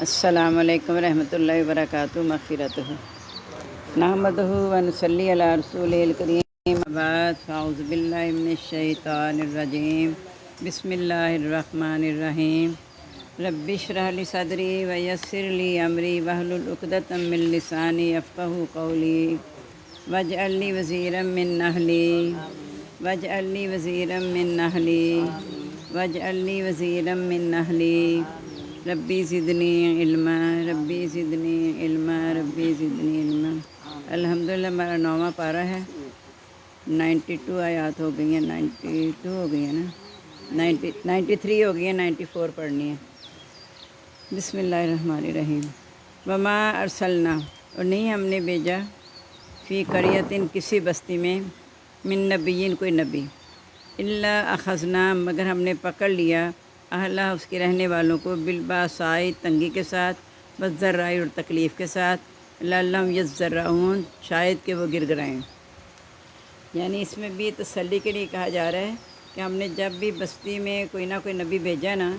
السلام علیکم ورحمۃ اللہ وبرکاتہ مغفرتہ نحمدہ و نصلی علی رسول الکریم بعد فاعوذ باللہ من الشیطان الرجیم بسم اللہ الرحمن الرحیم رب اشرح لی صدری ویسر لی امری واحلل عقدۃ من لسانی یفقہوا قولی واجعل لی وزیرا من اہلی واجعل لی وزیرا من اہلی واجعل لی وزیرا من اہلی ربی زدنی علما ربی زدنی علما ربی زدنی علما۔ الحمدللہ ہمارا 9واں پارہ ہے، 92 آیات ہو گئی ہیں، 92 ہو گئی ہیں نا، 93 ہو گئی ہیں، 94 پڑھنی ہے۔ بسم اللہ الرحمن الرحیم۔ وما ارسلنا، اور نہیں ہم نے بھیجا، فی قریۃ کسی بستی میں، من نبیین کوئی نبی، الا اخذنا مگر ہم نے پکڑ لیا، اہلہ اس کے رہنے والوں کو، بالباسائی تنگی کے ساتھ، والضرائی اور تکلیف کے ساتھ، لعلہم یضرعون شاید کہ وہ گر گرائیں۔ یعنی اس میں بھی تسلی کے لیے کہا جا رہا ہے کہ ہم نے جب بھی بستی میں کوئی نہ کوئی نبی بھیجا نا،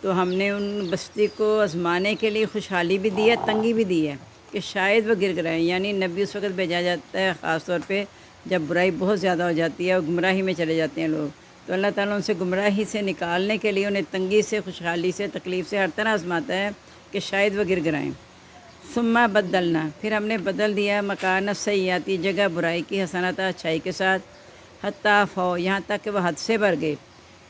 تو ہم نے ان بستی کو آزمانے کے لیے خوشحالی بھی دی ہے، تنگی بھی دی ہے کہ شاید وہ گر گرائیں۔ یعنی نبی اس وقت بھیجا جاتا ہے خاص طور پہ جب برائی بہت زیادہ ہو جاتی ہے اور گمراہی میں چلے جاتے ہیں لوگ، تو اللہ تعالیٰ ان سے گمراہی سے نکالنے کے لیے انہیں تنگی سے، خوشحالی سے، تکلیف سے ہر طرح آزماتا ہے کہ شاید وہ گر گرائیں۔ ثم بدلنا پھر ہم نے بدل دیا، مکان سیئاتی جگہ برائی کی، حسنات اچھائی کے ساتھ، حتیٰ فو یہاں تک کہ وہ حد سے بڑھ گئے،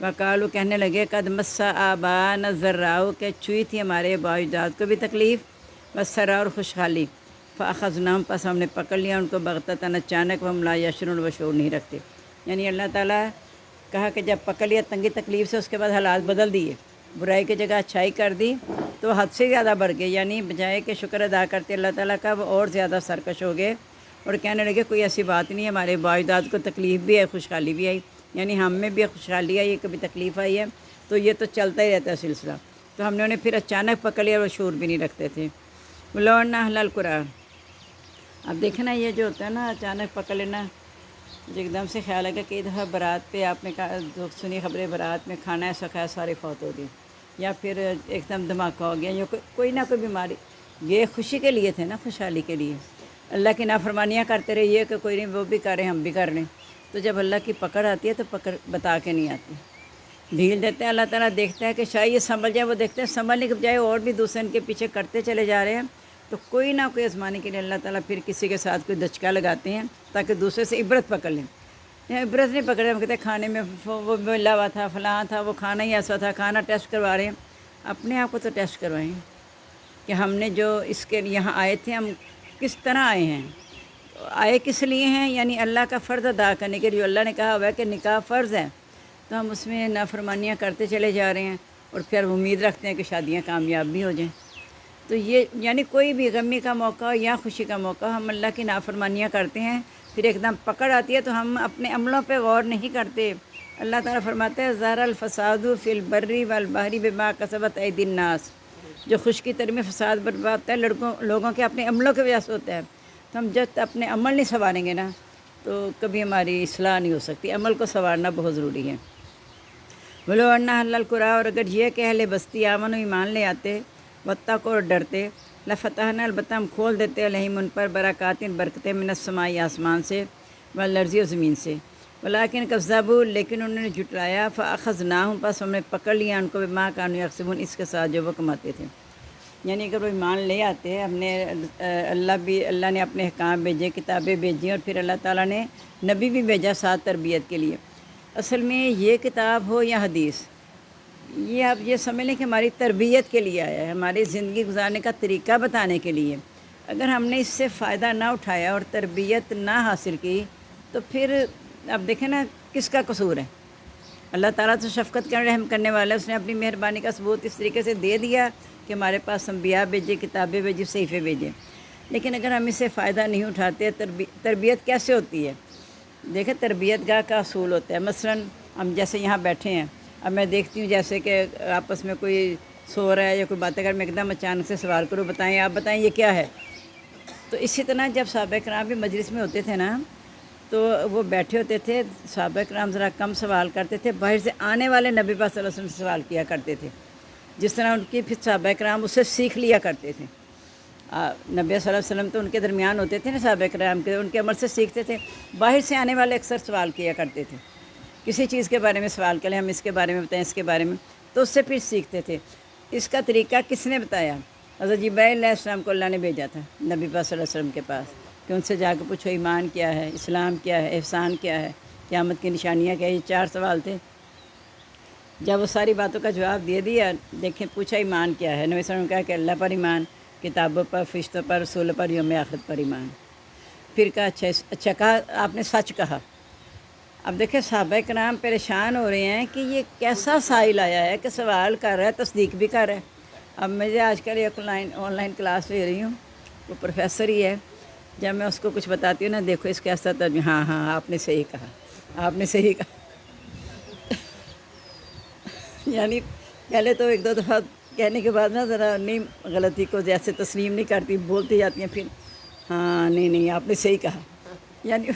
وقالو کہنے لگے قد مسا آباءنا الضراء کہ چھوئی تھی ہمارے آباء و اجداد کو بھی تکلیف، والسراء اور خوشحالی، فاخذناہم پس ہم نے پکڑ لیا ان کو بغتتاً اچانک، وہم لا یشعرون وہ شعور نہیں رکھتے۔ یعنی اللہ تعالیٰ کہا کہ جب پکڑ لیا تنگی تکلیف سے، اس کے بعد حالات بدل دیے، برائی کی جگہ اچھائی کر دی تو حد سے زیادہ بڑھ گئے، یعنی بجائے کہ شکر ادا کرتے اللہ تعالیٰ کا، وہ اور زیادہ سرکش ہو گئے اور کہنے لگے کوئی ایسی بات نہیں ہے، ہمارے باعداد کو تکلیف بھی ہے، خوشحالی بھی آئی، یعنی ہم میں بھی خوشحالی آئی ہے، کبھی تکلیف آئی ہے، تو یہ تو چلتا ہی رہتا ہے سلسلہ۔ تو ہم نے انہیں پھر اچانک پکڑ لیا اور شعور بھی نہیں رکھتے تھے۔ وَلَوْ أَنَّ أَهْلَ الْقُرَىٰ، اب دیکھنا یہ جو ہوتا ہے نا اچانک پکڑ لینا، جو ایک دم سے خیال آئے گا کہ دفعہ برات پہ آپ نے سنی خبریں، برات میں کھانا ایسا کھایا سارے فوت ہو گئے، یا پھر ایک دم دھماکہ ہو گیا، یا کوئی نہ کوئی بیماری، یہ خوشی کے لیے تھے نا، خوشحالی کے لیے۔ اللہ کی نافرمانیاں کرتے رہے، یہ کہ کوئی نہیں وہ بھی کریں ہم بھی کر لیں، تو جب اللہ کی پکڑ آتی ہے تو پکڑ بتا کے نہیں آتی، ڈھیل دیتے ہیں۔ اللہ تعالیٰ دیکھتا ہے کہ شاید یہ سنبھل جائے، وہ دیکھتے ہیں سنبھلنے کے بجائے اور بھی دوسرے ان کے پیچھے کرتے چلے جا رہے ہیں، تو کوئی نہ کوئی آزمانے کے لیے اللہ تعالیٰ پھر کسی کے ساتھ کوئی دھچکا لگاتے ہیں تاکہ دوسرے سے عبرت پکڑ لیں۔ عبرت نہیں پکڑے، ہم کہتے ہیں کھانے میں وہ ملا ہوا تھا، فلاں تھا، وہ کھانا ہی ایسا تھا، کھانا ٹیسٹ کروا رہے ہیں، اپنے آپ کو تو ٹیسٹ کروائیں کہ ہم نے جو اس کے یہاں آئے تھے ہم کس طرح آئے ہیں، آئے کس لیے ہیں، یعنی اللہ کا فرض ادا کرنے کے لیے۔ اللہ نے کہا ہوا ہے کہ نکاح فرض ہے، تو ہم اس میں نافرمانیاں کرتے چلے جا رہے ہیں اور پھر امید رکھتے ہیں کہ شادیاں کامیاب بھی ہو جائیں۔ تو یہ یعنی کوئی بھی غمی کا موقع یا خوشی کا موقع ہم اللہ کی نافرمانیاں کرتے ہیں، پھر ایک دم پکڑ آتی ہے تو ہم اپنے عملوں پہ غور نہیں کرتے۔ اللہ تعالیٰ فرماتے ہیں ظہر الفساد فی البر والبحر بما کسبت ایدی الناس، جو خشکی تری میں فساد برپا ہوتا ہے لوگوں کے اپنے عملوں کی وجہ سے ہوتا ہے۔ تو ہم جب اپنے عمل نہیں سنواریں گے نا تو کبھی ہماری اصلاح نہیں ہو سکتی، عمل کو سنوارنا بہت ضروری ہے۔ وَلَوْ أَنَّ أَهْلَ الْقُرَىٰ اور اگر یہ کہ اہل بستی آمنوا ایمان لے آتے، واتقوا اور ڈرتے، لفتحنا البتہ ہم کھول دیتے علیہم ان پر برکات برکتیں من السماء آسمان سے، والارض و زمین سے، ولکن کذبوا لیکن انہوں نے جھٹلایا، فاخذناہم پس ہم نے پکڑ لیا ان کو بما کانوا یکسبون اس کے ساتھ جو وہ کماتے تھے۔ یعنی اگر وہ ایمان لے آتے، ہم نے اللہ نے اپنے احکام بھیجے، کتابیں بھیجی، اور پھر اللہ تعالیٰ نے نبی بھی بھیجا ساتھ تربیت کے لیے۔ اصل میں یہ کتاب ہو یا حدیث، یہ آپ یہ سمجھ لیں کہ ہماری تربیت کے لیے آیا ہے، ہماری زندگی گزارنے کا طریقہ بتانے کے لیے۔ اگر ہم نے اس سے فائدہ نہ اٹھایا اور تربیت نہ حاصل کی تو پھر اب دیکھیں نا کس کا قصور ہے۔ اللہ تعالیٰ تو شفقت کا رحم کرنے والا ہے، اس نے اپنی مہربانی کا ثبوت اس طریقے سے دے دیا کہ ہمارے پاس انبیاء بھیجے، کتابیں بھیجی، صحیفے بھیجے، لیکن اگر ہم اس سے فائدہ نہیں اٹھاتے، تربیت کیسے ہوتی ہے؟ دیکھیں تربیت گاہ کا اصول ہوتا ہے، مثلاً ہم جیسے یہاں بیٹھے ہیں، اب میں دیکھتی ہوں جیسے کہ آپس میں کوئی سو رہا ہے یا کوئی باتیں کر، میں ایک دم اچانک سے سوال کروں بتائیں آپ بتائیں یہ کیا ہے؟ تو اسی طرح جب صحابہ کرام بھی مجلس میں ہوتے تھے نا تو وہ بیٹھے ہوتے تھے، صحابہ کرام ذرا کم سوال کرتے تھے، باہر سے آنے والے نبی پاک صلی اللہ علیہ وسلم سے سوال کیا کرتے تھے۔ جس طرح ان کی پھر صحابہ کرام اسے سیکھ لیا کرتے تھے۔ نبی صلی اللہ علیہ وسلم تو ان کے درمیان ہوتے تھے نا صحابہ کرام کے، ان کے عمل سے سیکھتے تھے۔ باہر سے آنے والے اکثر سوال کیا کرتے تھے، کسی چیز کے بارے میں سوال کریں، ہم اس کے بارے میں بتائیں، اس کے بارے میں، تو اس سے پھر سیکھتے تھے۔ اس کا طریقہ کس نے بتایا؟ حضرت جبرائیل علیہ السلام کو اللہ نے بھیجا تھا نبی پاک صلی اللہ علیہ وسلم کے پاس، کہ ان سے جا کے پوچھو ایمان کیا ہے، اسلام کیا ہے، احسان کیا ہے، قیامت کی نشانیاں کیا ہے۔ یہ 4 سوال تھے۔ جب وہ ساری باتوں کا جواب دے دیا، دیکھیں پوچھا ایمان کیا ہے، نبی صلی اللہ علیہ وسلم نے کہا کہ اللہ پر ایمان، کتابوں پر، فرشتوں پر، رسولوں پر، یوم آخرت پر ایمان۔ پھر کہا اچھا کہا آپ نے سچ کہا۔ اب دیکھیں صحابہ کرام پریشان ہو رہے ہیں کہ یہ کیسا سائل آیا ہے کہ سوال کر رہا ہے، تصدیق بھی کر رہا ہے۔ اب مجھے آج کل ایک آن لائن کلاس لے رہی ہوں، وہ پروفیسر ہی ہے، جب میں اس کو کچھ بتاتی ہوں نا، دیکھو اس کے ایسا ترجمہ، ہاں ہاں آپ نے صحیح کہا، آپ نے صحیح کہا۔ یعنی پہلے تو 1-2 دفعہ کہنے کے بعد نا ذرا نہیں، غلطی کو جیسے تسلیم نہیں کرتی، بولتی جاتی ہیں، پھر ہاں نہیں آپ نے صحیح کہا، یعنی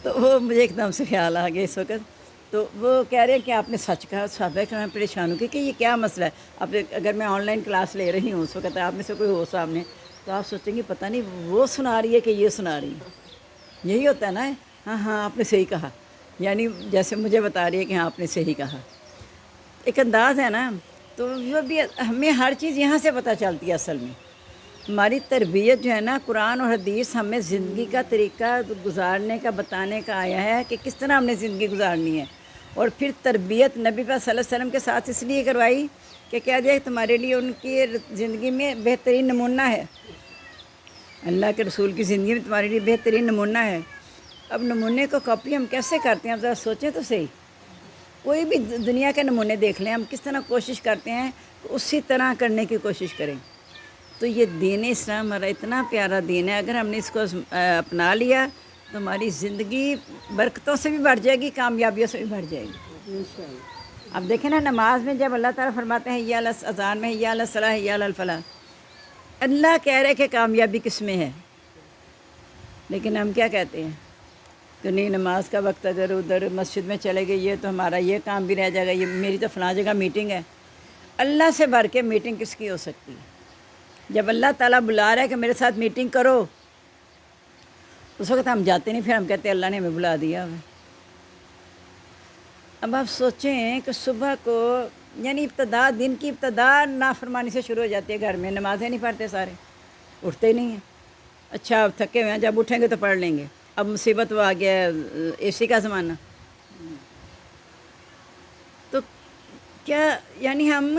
تو وہ مجھے ایک دم سے خیال آ گیا اس وقت۔ تو وہ کہہ رہے ہیں کہ آپ نے سچ کہا۔ صحابہ کرام پریشان ہو کہ یہ کیا مسئلہ ہے۔ اب اگر میں آن لائن کلاس لے رہی ہوں اس وقت، آپ میں سے کوئی ہو سامنے، تو آپ سوچیں گے پتہ نہیں وہ سنا رہی ہے کہ یہ سنا رہی ہے۔ یہی ہوتا ہے نا، ہاں ہاں آپ نے صحیح کہا، یعنی جیسے مجھے بتا رہی ہے کہ ہاں آپ نے صحیح کہا، ایک انداز ہے نا۔ تو وہ بھی ہمیں ہر چیز یہاں سے پتہ چلتی ہے۔ اصل میں ہماری تربیت جو ہے نا، قرآن اور حدیث ہمیں زندگی کا طریقہ گزارنے کا بتانے کا آیا ہے کہ کس طرح ہم نے زندگی گزارنی ہے۔ اور پھر تربیت نبی پاک صلی اللہ علیہ وسلم کے ساتھ اس لیے کروائی کہ کہہ دیا کہ تمہارے لیے ان کی زندگی میں بہترین نمونہ ہے، اللہ کے رسول کی زندگی میں تمہارے لیے بہترین نمونہ ہے۔ اب نمونے کو کاپی ہم کیسے کرتے ہیں؟ اب ذرا سوچیں تو صحیح۔ کوئی بھی دنیا کے نمونے دیکھ لیں، ہم کس طرح کوشش کرتے ہیں اسی طرح کرنے کی کوشش کریں۔ تو یہ دین اسلام ہمارا اتنا پیارا دین ہے، اگر ہم نے اس کو اپنا لیا تو ہماری زندگی برکتوں سے بھی بڑھ جائے گی، کامیابیوں سے بھی بڑھ جائے گی۔ اب دیکھیں نا، نماز میں جب اللہ تعالیٰ فرماتے ہیں یا اذان میں یا الصلاۃ یا الفلاح، اللہ کہہ رہے کہ کامیابی کس میں ہے، لیکن ہم کیا کہتے ہیں کہ نہیں، نماز کا وقت اگر ادھر مسجد میں چلے گئے یہ تو ہمارا یہ کام بھی رہ جائے گا، یہ میری تو فلاں جگہ میٹنگ ہے۔ اللہ سے بڑھ کے میٹنگ کس کی ہو سکتی ہے؟ جب اللہ تعالیٰ بلا رہا ہے کہ میرے ساتھ میٹنگ کرو، اس وقت ہم جاتے نہیں، پھر ہم کہتے ہیں اللہ نے ہمیں بلا دیا ہے۔ اب آپ سوچیں کہ صبح کو، یعنی ابتدا، دن کی ابتدا نافرمانی سے شروع ہو جاتی ہے۔ گھر میں نمازیں نہیں پڑھتے، سارے اٹھتے ہی نہیں ہیں۔ اچھا اب تھکے ہوئے ہیں، جب اٹھیں گے تو پڑھ لیں گے۔ اب مصیبت وہ آ گیا ہے، اے سی کا زمانہ۔ تو کیا یعنی ہم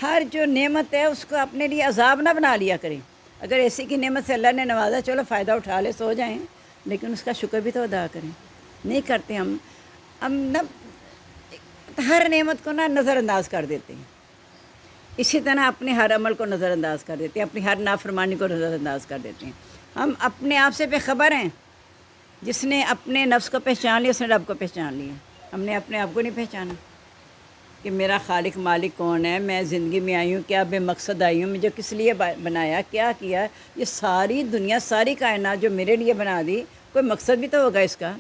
ہر جو نعمت ہے اس کو اپنے لیے عذاب نہ بنا لیا کریں۔ اگر اے سی کی نعمت سے اللہ نے نوازا، چلو فائدہ اٹھا لے، سو جائیں، لیکن اس کا شکر بھی تو ادا کریں۔ نہیں کرتے ہم نہ، ہر نعمت کو نظر انداز کر دیتے ہیں۔ اسی طرح اپنے ہر عمل کو نظر انداز کر دیتے ہیں، اپنی ہر نافرمانی کو نظر انداز کر دیتے ہیں۔ ہم اپنے آپ سے بے خبر ہیں۔ جس نے اپنے نفس کو پہچان لیا اس نے رب کو پہچان لیا۔ ہم نے اپنے آپ کو نہیں پہچانا کہ میرا خالق مالک کون ہے، میں زندگی میں آئی ہوں کیا بے مقصد آئی ہوں، مجھے کس لیے بنایا، کیا کیا۔ یہ ساری دنیا، ساری کائنات جو میرے لیے بنا دی، کوئی مقصد بھی تو ہوگا اس کا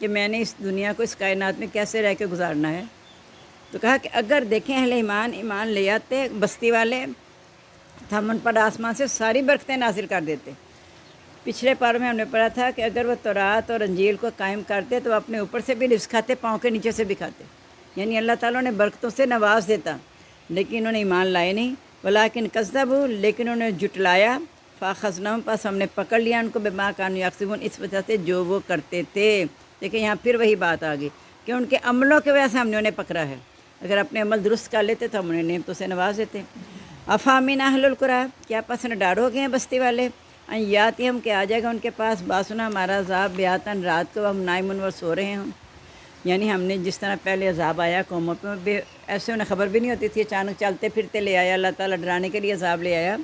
کہ میں نے اس دنیا کو، اس کائنات میں کیسے رہ کے گزارنا ہے۔ تو کہا کہ اگر دیکھیں اہل ایمان لے آتے بستی والے، تو ہم ان پر آسمان سے ساری برکتیں نازل کر دیتے۔ پچھلے پاروں میں ہم نے پڑھا تھا کہ اگر وہ تورات اور انجیل کو قائم کرتے تو وہ اپنے اوپر سے بھی رزق کھاتے، پاؤں کے نیچے سے بھی کھاتے، یعنی اللہ تعالیٰ نے برکتوں سے نواز دیتا، لیکن انہوں نے ایمان لائے نہیں۔ ولیکن کذبوا، لیکن انہوں نے جھٹلایا، فاخذناہم، پس ہم نے پکڑ لیا ان کو، بما کانوا یکسبون، اس وجہ سے جو وہ کرتے تھے۔ لیکن یہاں پھر وہی بات آ گئی کہ ان کے عملوں کی وجہ سے ہم نے انہیں پکڑا ہے۔ اگر اپنے عمل درست کر لیتے تو ہم انہیں نعمتوں سے نواز دیتے۔ افامن اہل القریٰ، کیا پسند ڈار ہو گئے ہیں بستی والے، یاتی ہم کہ آ جائے گا ان کے پاس باسنا ہمارا عذاب، بیاتن، رات کو ہم نائمون اور سو رہے ہوں۔ یعنی ہم نے جس طرح پہلے عذاب آیا قوموں پہ، ایسے انہیں خبر بھی نہیں ہوتی تھی، اچانک چلتے پھرتے لے آیا اللہ تعالیٰ، ڈرانے کے لیے عذاب لے آیا۔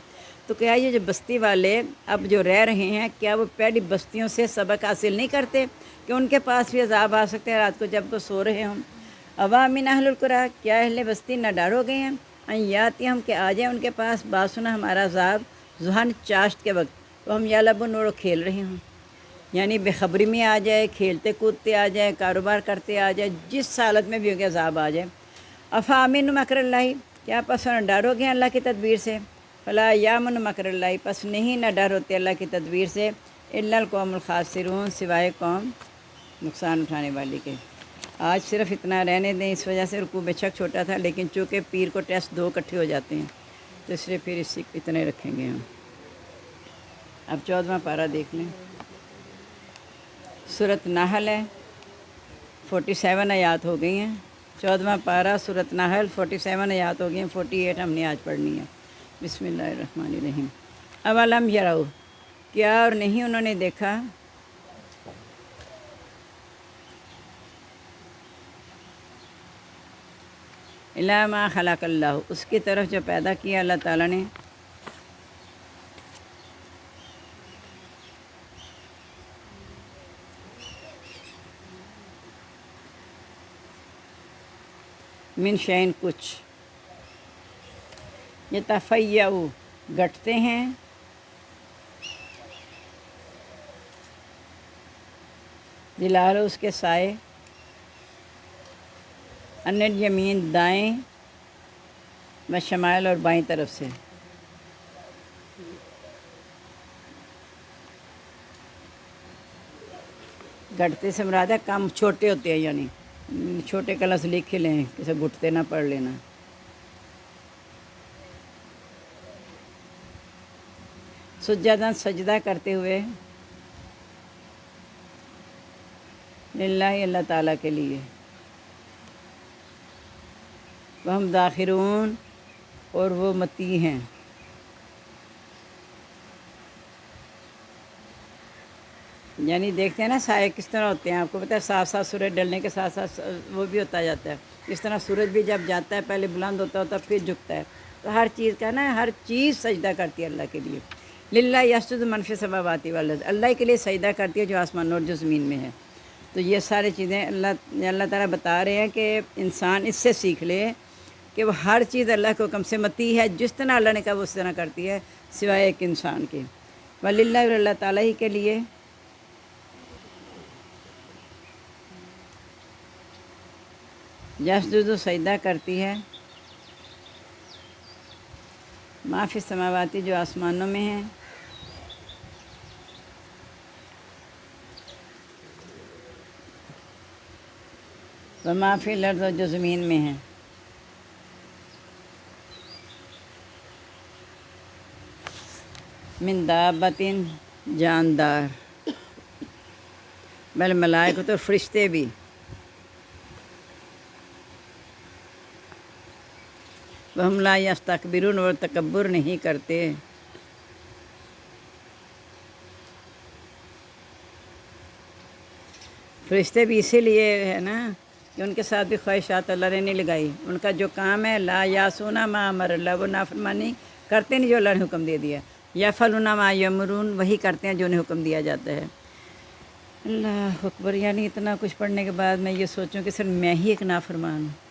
تو کیا یہ جو بستی والے اب جو رہ رہے ہیں، کیا وہ پہلی بستیوں سے سبق حاصل نہیں کرتے کہ ان کے پاس بھی عذاب آ سکتے ہیں رات کو جب وہ سو رہے ہوں؟ اوامن اہل القریٰ، کیا اہل بستی نہ ڈر ہو گئے ہیں، یاتی ہم کہ آ جائیں ان کے پاس باسنا ہمارا عذاب، ذہن چاشت کے وقت، تو ہم یلعبون اور کھیل رہے ہوں، یعنی بے خبری میں آ جائے، کھیلتے کودتے آ جائے، کاروبار کرتے آ جائے، جس حالت میں بھی ہو گیا عذاب آ جائے۔ افامن مکر اللہ، کیا پس نہ ڈر ہو گیا اللہ کی تدبیر سے؟ فلا یامن مکر اللہ، پس نہیں نہ ڈر ہوتے اللہ کی تدبیر سے الا القوم الخاسرون، سوائے قوم نقصان اٹھانے والی کے۔ آج صرف اتنا رہنے دیں، اس وجہ سے رکوع بے شک چھوٹا تھا، لیکن چونکہ پیر کو ٹیسٹ 2 اکٹھے ہو جاتے ہیں تو اس لیے پھر اتنے رکھیں گے ہم۔ اب 14واں پارہ دیکھ لیں۔ سورۃ نحل ہے، 47 آیات ہو گئی ہیں۔ 14واں پارہ سورۃ نحل 47 آیات ہو گئی ہیں، 48 ہم نے آج پڑھنی ہے۔ بسم اللہ الرحمن الرحیم۔ اولم یروا، کیا اور نہیں انہوں نے دیکھا، الا ما خلق اللہ، اس کی طرف جو پیدا کیا اللہ تعالیٰ نے، من شین کچھ، یتفیعوا گٹتے ہیں، ظلال اس کے سائے، ان الیمین دائیں، و شمائل اور بائیں طرف سے۔ گھٹتے سے مراد ہے کام چھوٹے ہوتے ہیں، یعنی چھوٹے کا لفظ لکھ لیں، کسی گھٹتے نہ پڑھ لینا۔ سجدہ سجدہ کرتے ہوئے، للہ اللہ تعالیٰ کے لیے، وہم داخرون اور وہ متی ہیں۔ یعنی دیکھتے ہیں نا سائے کس طرح ہوتے ہیں، آپ کو پتہ ہے ساتھ ساتھ سورج ڈلنے کے ساتھ ساتھ وہ بھی ہوتا جاتا ہے، اس طرح سورج بھی جب جاتا ہے پہلے بلند ہوتا ہوتا پھر جھکتا ہے، تو ہر چیز کا نا ہر چیز سجدہ کرتی ہے اللہ کے لیے۔ للہ یسجد من فی السماوات والارض، اللہ کے لیے سجدہ کرتی ہے جو آسمان اور جو زمین میں ہے۔ تو یہ ساری چیزیں اللہ تعالیٰ بتا رہے ہیں کہ انسان اس سے سیکھ لے کہ وہ ہر چیز اللہ کے حکم سے متی ہے، جس طرح اللہ نے کہا وہ اس طرح کرتی ہے، سوائے ایک انسان کے۔ وللہ اور اللہ تعالیٰ ہی کے لیے یسجد سجدہ کرتی ہے، ما فی السماواتی جو آسمانوں میں ہیں، وما فی الارض جو زمین میں ہیں۔ من دابۃ جاندار، بل ملائکۃ تو فرشتے بھی، وہم لا یستکبرون اور تکبر نہیں کرتے۔ فرشتے بھی اسی لیے ہے نا کہ ان کے ساتھ بھی خواہشات اللہ نے نہیں لگائی، ان کا جو کام ہے لا یاسون ما امر اللہ، وہ نافرمانی کرتے نہیں جو اللہ نے حکم دے دیا، یفعلون ما یامرون، وہی کرتے ہیں جو انہیں حکم دیا جاتا ہے۔ اللہ اکبر، یعنی اتنا کچھ پڑھنے کے بعد میں یہ سوچوں کہ صرف میں ہی ایک نافرمان ہوں،